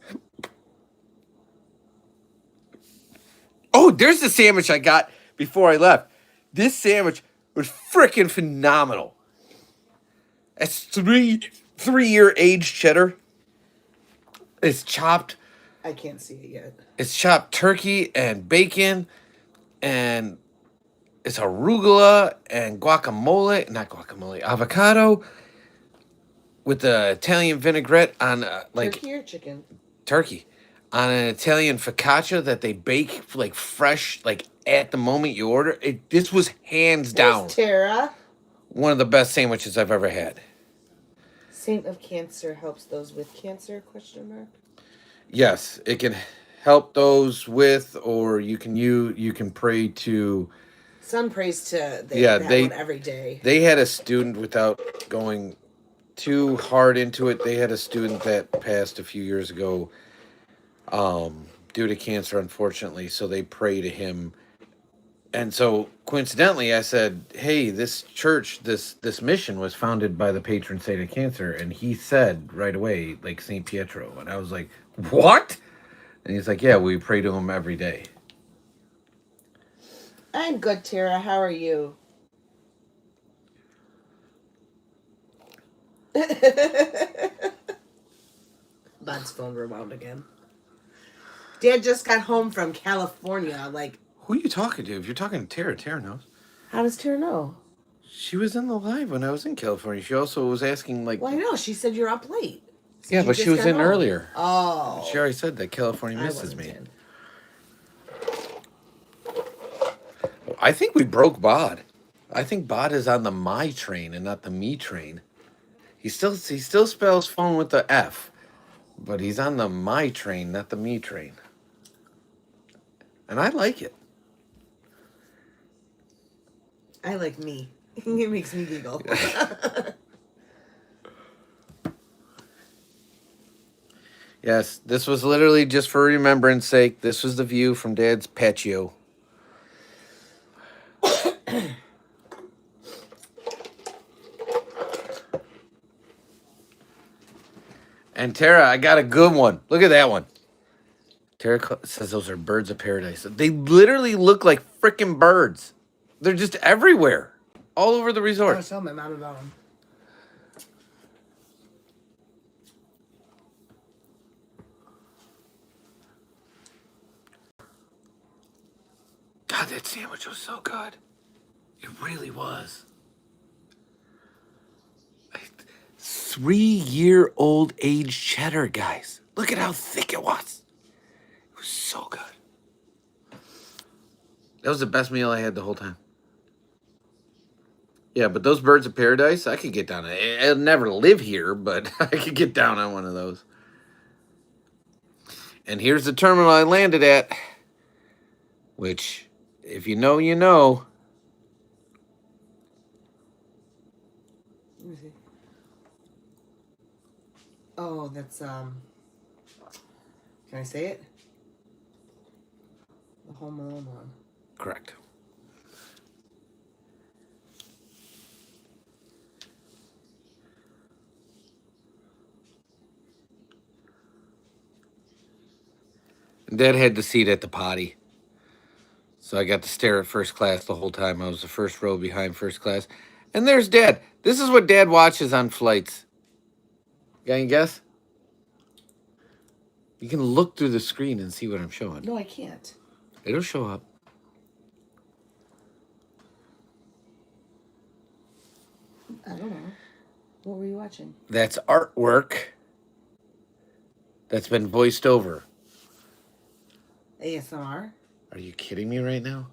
Oh, there's the sandwich I got before I left. This sandwich was freaking phenomenal. It's 3-year aged cheddar. It's chopped. I can't see it yet. It's chopped turkey and bacon, and it's arugula and guacamole. Not guacamole, avocado with the Italian vinaigrette on Turkey or chicken? turkey on an Italian focaccia that they bake like fresh, like at the moment you order. This was hands down There's Tara. one of the best sandwiches I've ever had. Saint of Cancer helps those with cancer? ? Yes, it can help those with, or you can pray to. Son prays to Yeah, that they- one every day. They had a student, without going too hard into it, they had a student that passed a few years ago due to cancer, unfortunately. So they pray to him. And so coincidentally, I said, "Hey, this church, this mission was founded by the patron saint of cancer." And he said right away, like St. Pietro. And I was like, "What?" And he's like, "Yeah, we pray to him every day." I'm good, Tara. How are you? Bud's phone rewound again. Dad just got home from California. Like, Who are you talking to? If you're talking to Tara, Tara knows. how does Tara know? She was in the live when I was in California. She also was asking, like, Well, I know. She said you're up late. Said yeah, you but just she was got in home. earlier. Oh. She already said that California I misses wasn't me. in. I think we broke Bod. I think Bod is on the my train and not the me train. He still spells phone with the F, but he's on the my train, not the me train. And I like it. I like me. It makes me giggle. Yes, this was literally just for remembrance sake. This was the view from Dad's patio. And Tara, I got a good one. Look at that one. Tara says those are birds of paradise. They literally look like freaking birds. They're just everywhere, all over the I resort. was telling my mom about them. God, that sandwich was so good. It really was. 3-year-old aged cheddar, guys. Look at how thick it was. It was so good. That was the best meal I had the whole time. Yeah, but those birds of paradise, I could get down on. I'll never live here, but I could get down on one of those. And here's the terminal I landed at, which, if you know, you know. Let me see. Oh, that's Can I say it? The Home Alone one. Correct. Dad had the seat at the potty. So I got to stare at first class the whole time. I was the first row behind first class. And there's Dad. This is what Dad watches on flights. Got any guess? You can look through the screen and see what I'm showing. No, I can't. It'll show up. I don't know. What were you watching? That's artwork that's been voiced over. ASMR? Are you kidding me right now?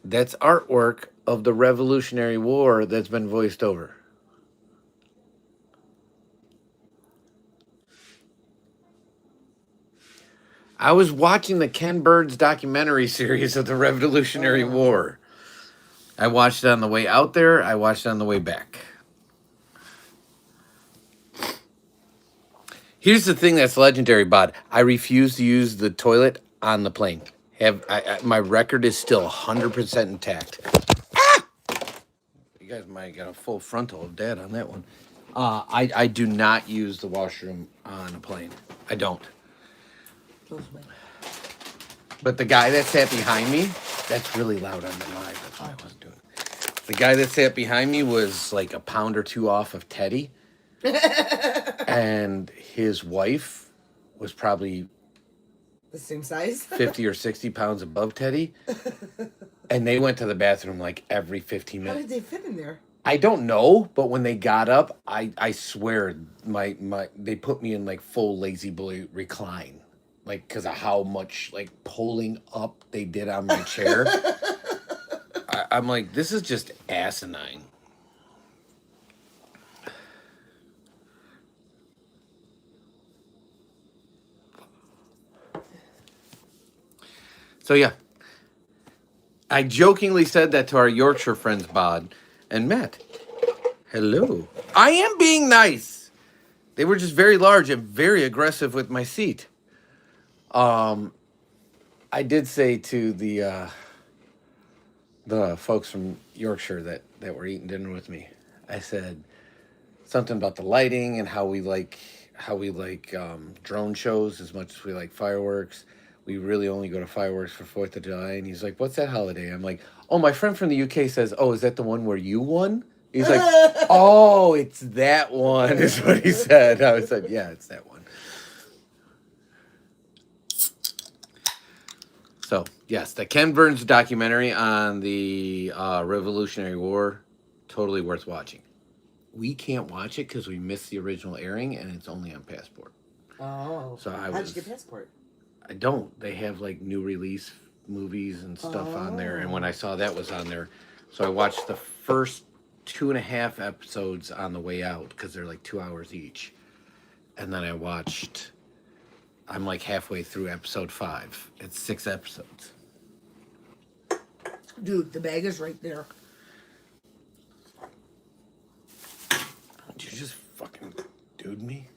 That's artwork of the Revolutionary War that's been voiced over. I was watching the Ken Burns documentary series of the Revolutionary War. I watched it on the way out there. I watched it on the way back. Here's the thing that's legendary, Bod. I refuse to use the toilet on the plane. My record is still 100% intact. Ah! You guys might get a full frontal of Dad on that one. I do not use the washroom on a plane. I don't. But the guy that sat behind me, that's really loud on the live. That's why I wasn't doing it. The guy that sat behind me was like a pound or two off of Teddy. And his wife was probably the same size, 50 or 60 pounds above Teddy. And they went to the bathroom like every 15 minutes. How did they fit in there? I don't know, but when they got up, I swear they put me in like full lazy boy recline. Like, because of how much, like, pulling up they did on my chair. I'm like, this is just asinine. So, yeah. I jokingly said that to our Yorkshire friends, Bod and Matt. Hello. I am being nice. They were just very large and very aggressive with my seat. I did say to the folks from Yorkshire that were eating dinner with me, I said something about the lighting and how we like drone shows as much as we like fireworks. We really only go to fireworks for 4th of July. And he's like, what's that holiday? I'm like, oh, my friend from the UK says, oh, is that the one where you won? He's like, oh, it's that one is what he said. I said, yeah, it's that one. So, yes, the Ken Burns documentary on the Revolutionary War, totally worth watching. We can't watch it because we missed the original airing, and it's only on Passport. Oh. So How'd you get Passport? I don't. They have, like, new release movies and stuff on there, and when I saw that was on there, so I watched the first 2.5 episodes on the way out, because they're, like, 2 hours each. And then I'm like halfway through episode 5. It's 6 episodes. Dude, the bag is right there. Did you just fucking dude me?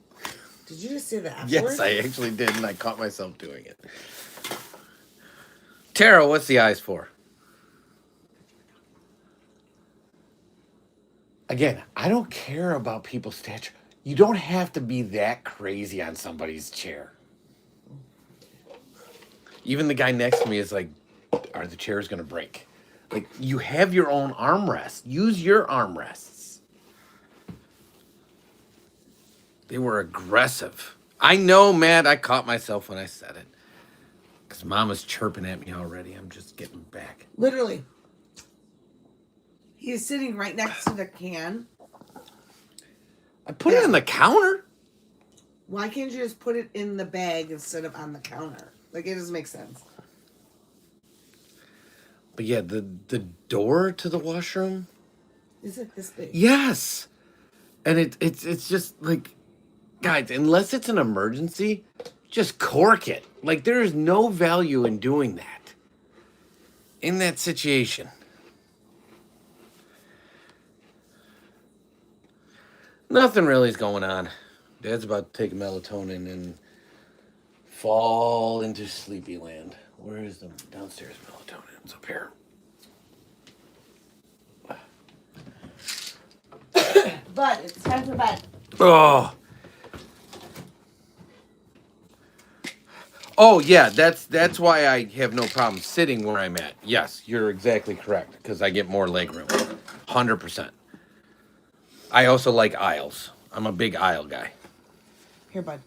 Did you just say the F word? Yes, I actually did, and I caught myself doing it. Tara, what's the eyes for? Again, I don't care about people's stature. You don't have to be that crazy on somebody's chair. Even the guy next to me is like, are the chairs going to break? Like, you have your own armrest. Use your armrests. They were aggressive. I know, Matt, I caught myself when I said it. Because Mama's chirping at me already. I'm just getting back. Literally. He is sitting right next to the can. I put it on the counter. Why can't you just put it in the bag instead of on the counter? Like, it doesn't make sense. But yeah, the door to the washroom. Is it this big? Yes. And it's just like, guys, unless it's an emergency, just cork it. Like, there is no value in doing that. In that situation. Nothing really is going on. Dad's about to take melatonin and fall into sleepy land. Where is the downstairs melatonin? It's up here. But it's time for bed. Oh. Oh yeah, that's why I have no problem sitting where I'm at. Yes, you're exactly correct because I get more leg room. 100%. I also like aisles. I'm a big aisle guy. Here, bud.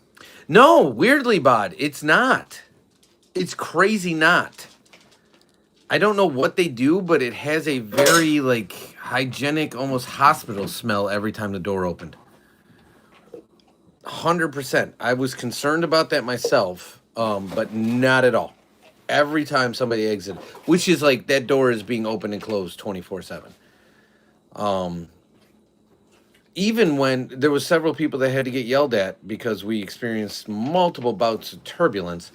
No, weirdly, Bod, it's not. It's crazy not. I don't know what they do, but it has a very like hygienic, almost hospital smell every time the door opened. 100%. I was concerned about that myself, but not at all. Every time somebody exits, which is like that door is being opened and closed 24/7. Even when there was several people that had to get yelled at because we experienced multiple bouts of turbulence,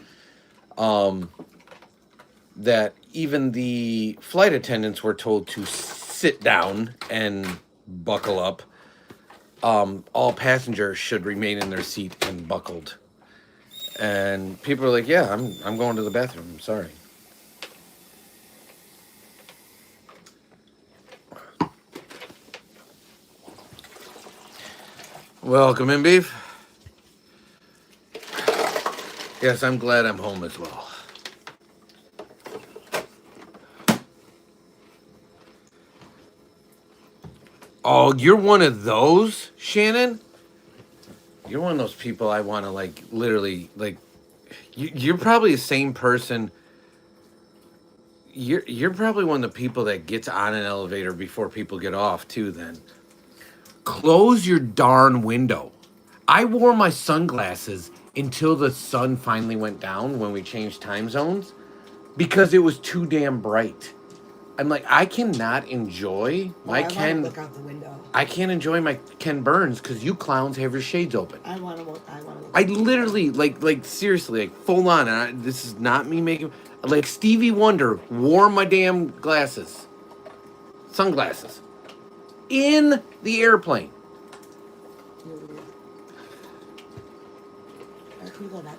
that even the flight attendants were told to sit down and buckle up. All passengers should remain in their seat and buckled. And people are like, "Yeah, I'm going to the bathroom. I'm sorry." Welcome in, beef. Yes, I'm glad I'm home as well. Oh, you're one of those, Shannon? You're one of those people I want to like literally like you're probably the same person. You're probably one of the people that gets on an elevator before people get off too then. Close your darn window. I wore my sunglasses until the sun finally went down when we changed time zones because it was too damn bright. I'm like, I cannot enjoy my I want to Ken. look out the window. I can't enjoy my Ken Burns because you clowns have your shades open. I want to look. I literally like seriously like full on. And this is not me making like Stevie Wonder wore my damn glasses, sunglasses, in the airplane. Where can you go, Dad?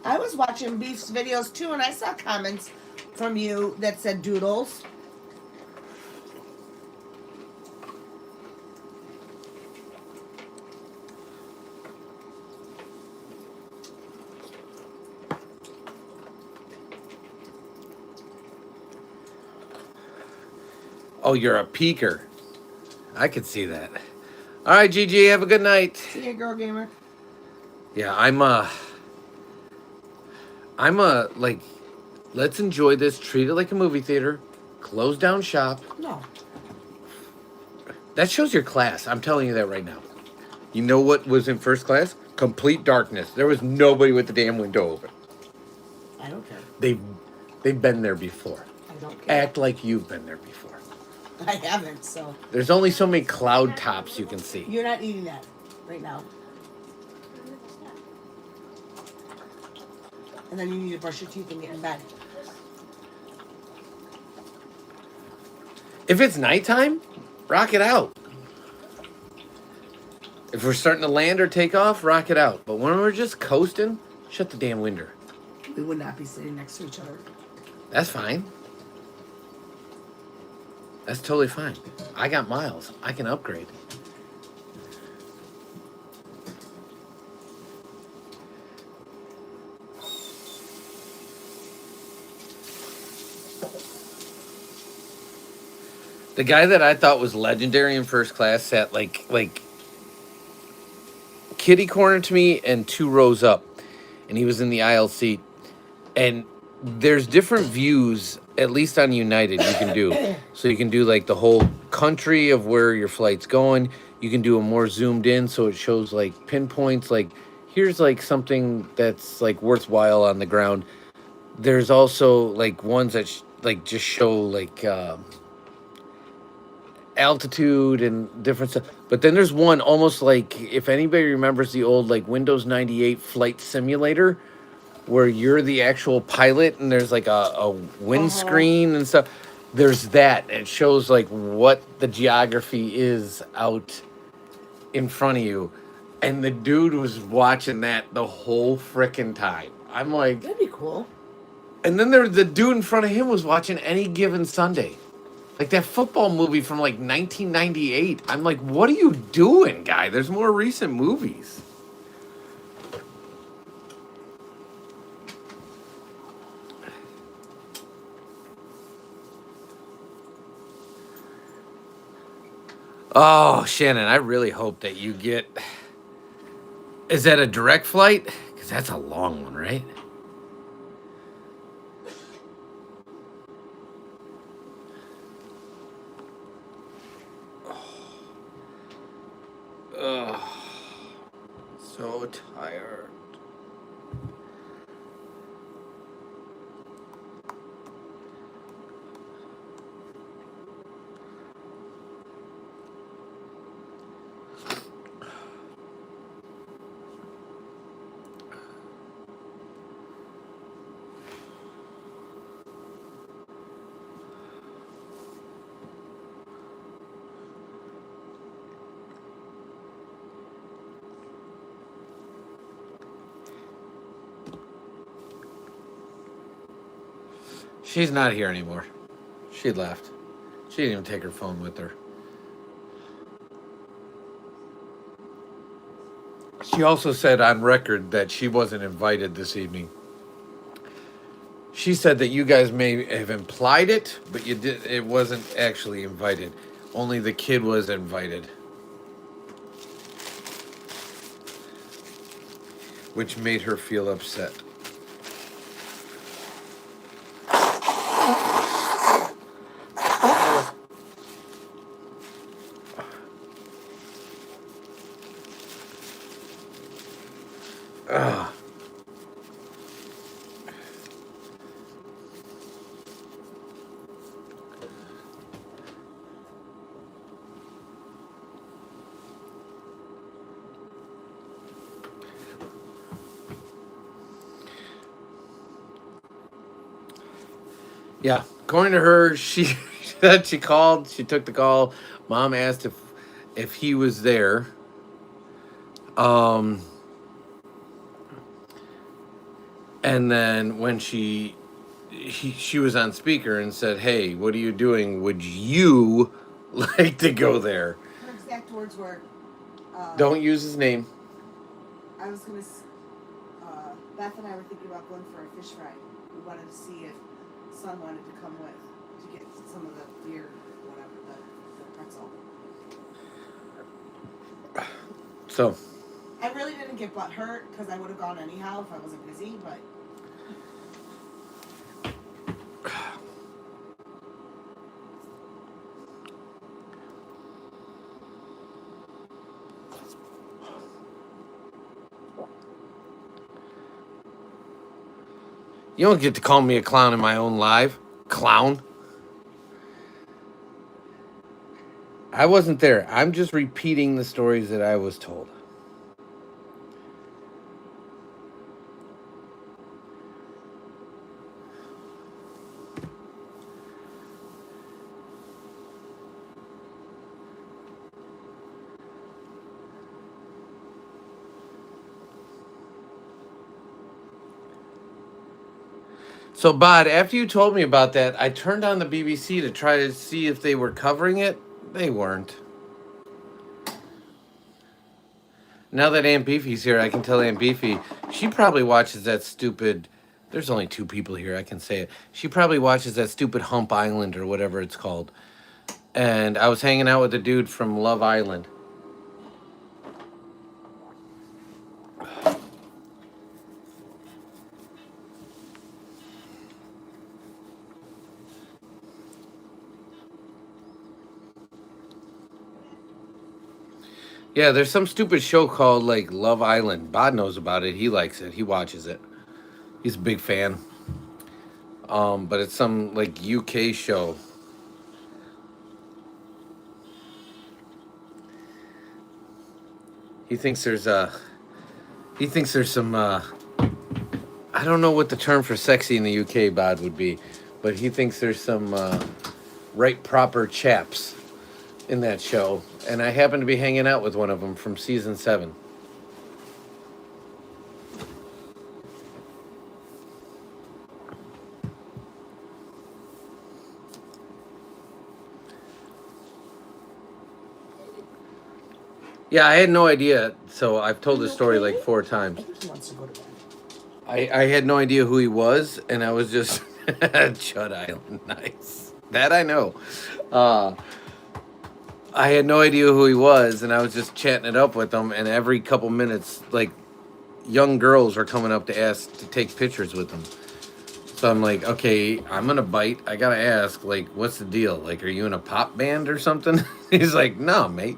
I was watching Beef's videos too, and I saw comments from you that said doodles. Oh, you're a peeker. I could see that. All right, GG, have a good night. See ya, girl gamer. Yeah, I'm a like. Let's enjoy this. Treat it like a movie theater. Close down shop. No. That shows your class. I'm telling you that right now. You know what was in first class? Complete darkness. There was nobody with the damn window open. I don't care. They've been there before. I don't care. Act like you've been there before. I haven't, so. There's only so many cloud tops you can see. You're not eating that right now. And then you need to brush your teeth and get in bed. If it's nighttime, rock it out. If we're starting to land or take off, rock it out. But when we're just coasting, shut the damn window. We would not be sitting next to each other. That's fine. That's totally fine. I got miles. I can upgrade. The guy that I thought was legendary in first class sat like kitty corner to me and 2 rows up, and he was in the aisle seat. And there's different views, at least on United, you can do. So you can do like the whole country of where your flight's going. You can do a more zoomed in, so it shows like pinpoints. Like here's like something that's like worthwhile on the ground. There's also like ones that like just show like altitude and different stuff. But then there's one almost like if anybody remembers the old like Windows 98 flight simulator where you're the actual pilot and there's like a windscreen and stuff. There's that. It shows like what the geography is out in front of you. And the dude was watching that the whole frickin' time. I'm like, That'd be cool. and then the dude in front of him was watching Any Given Sunday. Like that football movie from like 1998. I'm like, what are you doing, guy? There's more recent movies. Oh, Shannon, I really hope that you get. Is that a direct flight? Because that's a long one, right? Ugh. So tired. She's not here anymore. She left. She didn't even take her phone with her. She also said on record that she wasn't invited this evening. She said that you guys may have implied it, but you did. It wasn't actually invited. Only the kid was invited, which made her feel upset. Ugh. Yeah, according to her, she said she called. She took the call. Mom asked if he was there. Um, and then when she was on speaker and said, "Hey, what are you doing? Would you like to go there?" Her exact words were, Don't use his name. I was going to, Beth and I were thinking about going for a fish fry. We wanted to see if Son wanted to come with to get some of the beer, whatever, the pretzel. So I really didn't get butt hurt because I would have gone anyhow if I wasn't busy, but. you don't get to call me a clown in my own live. Clown. I wasn't there. I'm just repeating the stories that I was told. So, Bod, after you told me about that, I turned on the BBC to try to see if they were covering it. They weren't. Now that Aunt Beefy's here, I can tell Aunt Beefy, she probably watches that stupid. There's only two people here, I can say it. She probably watches that stupid Hump Island or whatever it's called. And I was hanging out with a dude from Love Island. Yeah, there's some stupid show called like Love Island. Bod knows about it. He likes it. He watches it. He's a big fan. But it's some like UK show. He thinks there's some I don't know what the term for sexy in the UK, Bod, would be, but he thinks there's some right proper chaps in that show, and I happen to be hanging out with one of them from season 7. Yeah, I had no idea. So I've told this story like Okay. 4 I times. think he wants to go to bed. I had no idea who he was, and I was just Chud Island, nice. That I know. Uh, I had no idea who he was, and I was just chatting it up with him. And every couple minutes, like young girls are coming up to ask to take pictures with him. So I'm like, okay, I'm gonna bite. I gotta ask, like, what's the deal? Like, are you in a pop band or something? He's like, no, mate.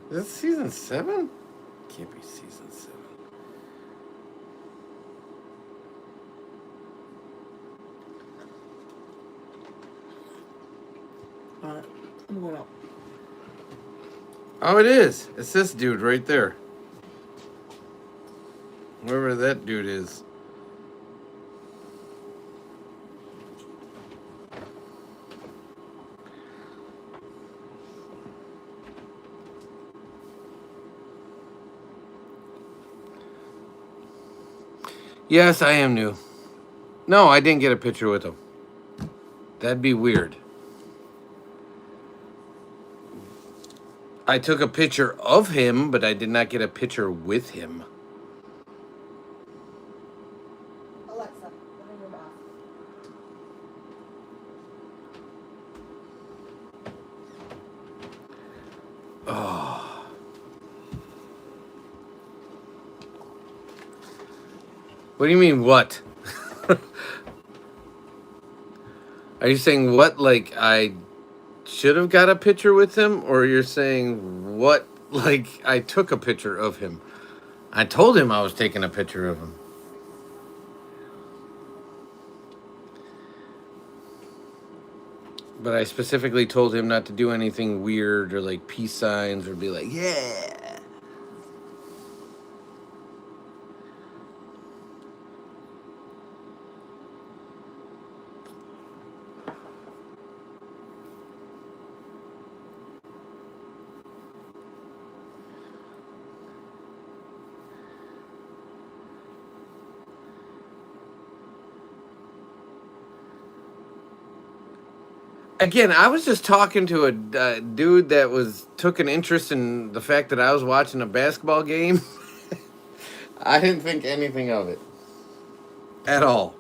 Is this season 7? Can't be season 7. Alright, I'm going out. Oh, it is. It's this dude right there. Whoever that dude is. Yes, I am new. No, I didn't get a picture with him. That'd be weird. I took a picture of him, but I did not get a picture with him. Alexa, living room off. Oh. What do you mean, what? Are you saying what, like I should have got a picture with him? Or you're saying what, like I took a picture of him? I told him I was taking a picture of him. But I specifically told him not to do anything weird or like peace signs or be like, yeah. Again, I was just talking to a dude that took an interest in the fact that I was watching a basketball game. I didn't think anything of it at all.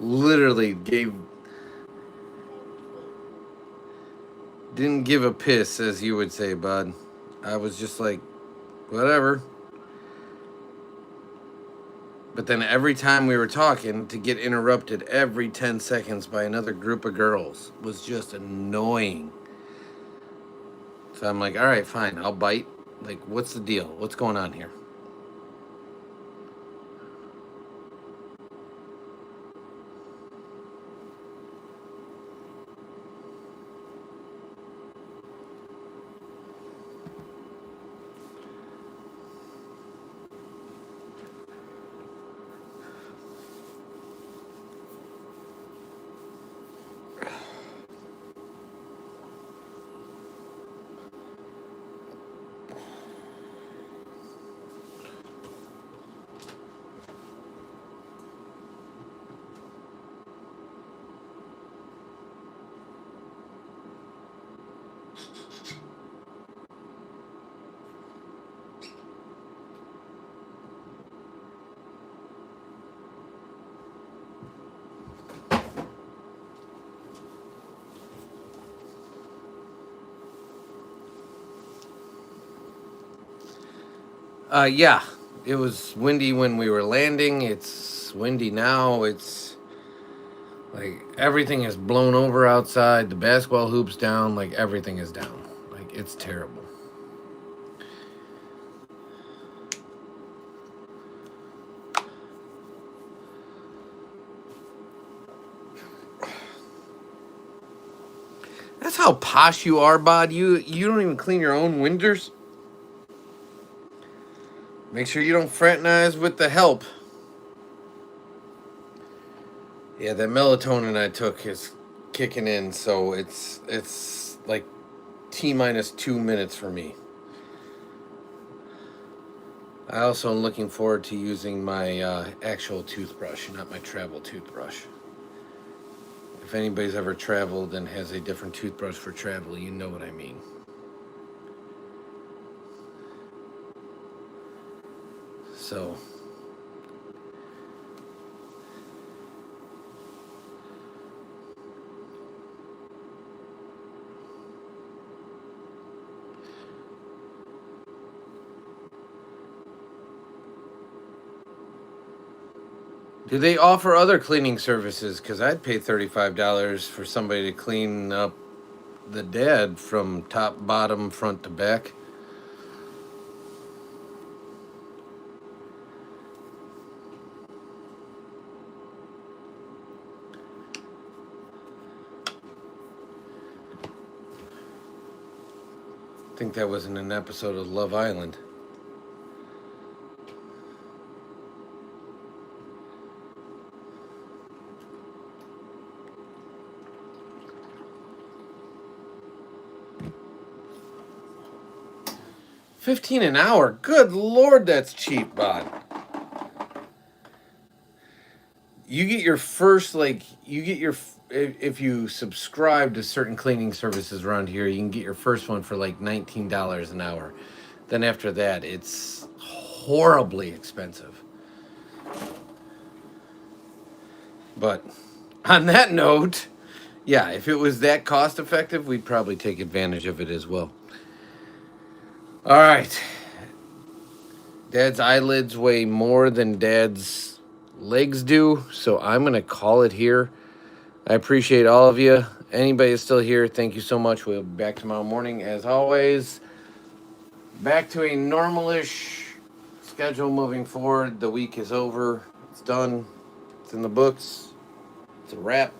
Literally didn't give a piss, as you would say, bud. I was just like, whatever. But then every time we were talking, to get interrupted every 10 seconds by another group of girls was just annoying. So I'm like, all right, fine, I'll bite. Like, what's the deal? What's going on here? Yeah, it was windy when we were landing. It's windy now. It's like everything is blown over outside. The basketball hoop's down. Like everything is down. Like it's terrible. That's how posh you are, Bod. You don't even clean your own windows. Make sure you don't fraternize with the help. Yeah, that melatonin I took is kicking in, so it's like T-minus 2 minutes for me. I also am looking forward to using my actual toothbrush, not my travel toothbrush. If anybody's ever traveled and has a different toothbrush for travel, you know what I mean. So, do they offer other cleaning services? Because I'd pay $35 for somebody to clean up the dad from top, bottom, front to back. I think that was in an episode of Love Island. $15 an hour. Good Lord, that's cheap, Bod. You get your first, if you subscribe to certain cleaning services around here, you can get your first one for like $19 an hour. Then after that, it's horribly expensive. But on that note, yeah, if it was that cost effective, we'd probably take advantage of it as well. All right. Dad's eyelids weigh more than Dad's legs do, so I'm going to call it here. I appreciate all of you. Anybody is still here, thank you so much. We'll be back tomorrow morning, as always. Back to a normal-ish schedule moving forward. The week is over. It's done. It's in the books. It's a wrap.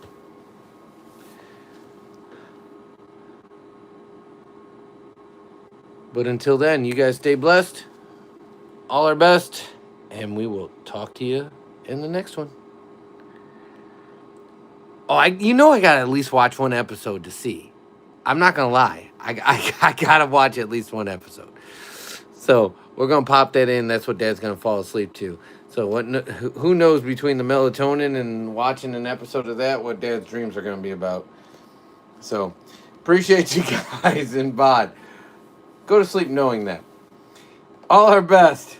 But until then, you guys stay blessed. All our best. And we will talk to you in the next one. Oh, I gotta at least watch one episode to see. I'm not gonna lie. I gotta watch at least one episode. So we're gonna pop that in. That's what Dad's gonna fall asleep to. So who knows between the melatonin and watching an episode of that what Dad's dreams are gonna be about. So appreciate you guys, and Bod. Go to sleep knowing that. All our best.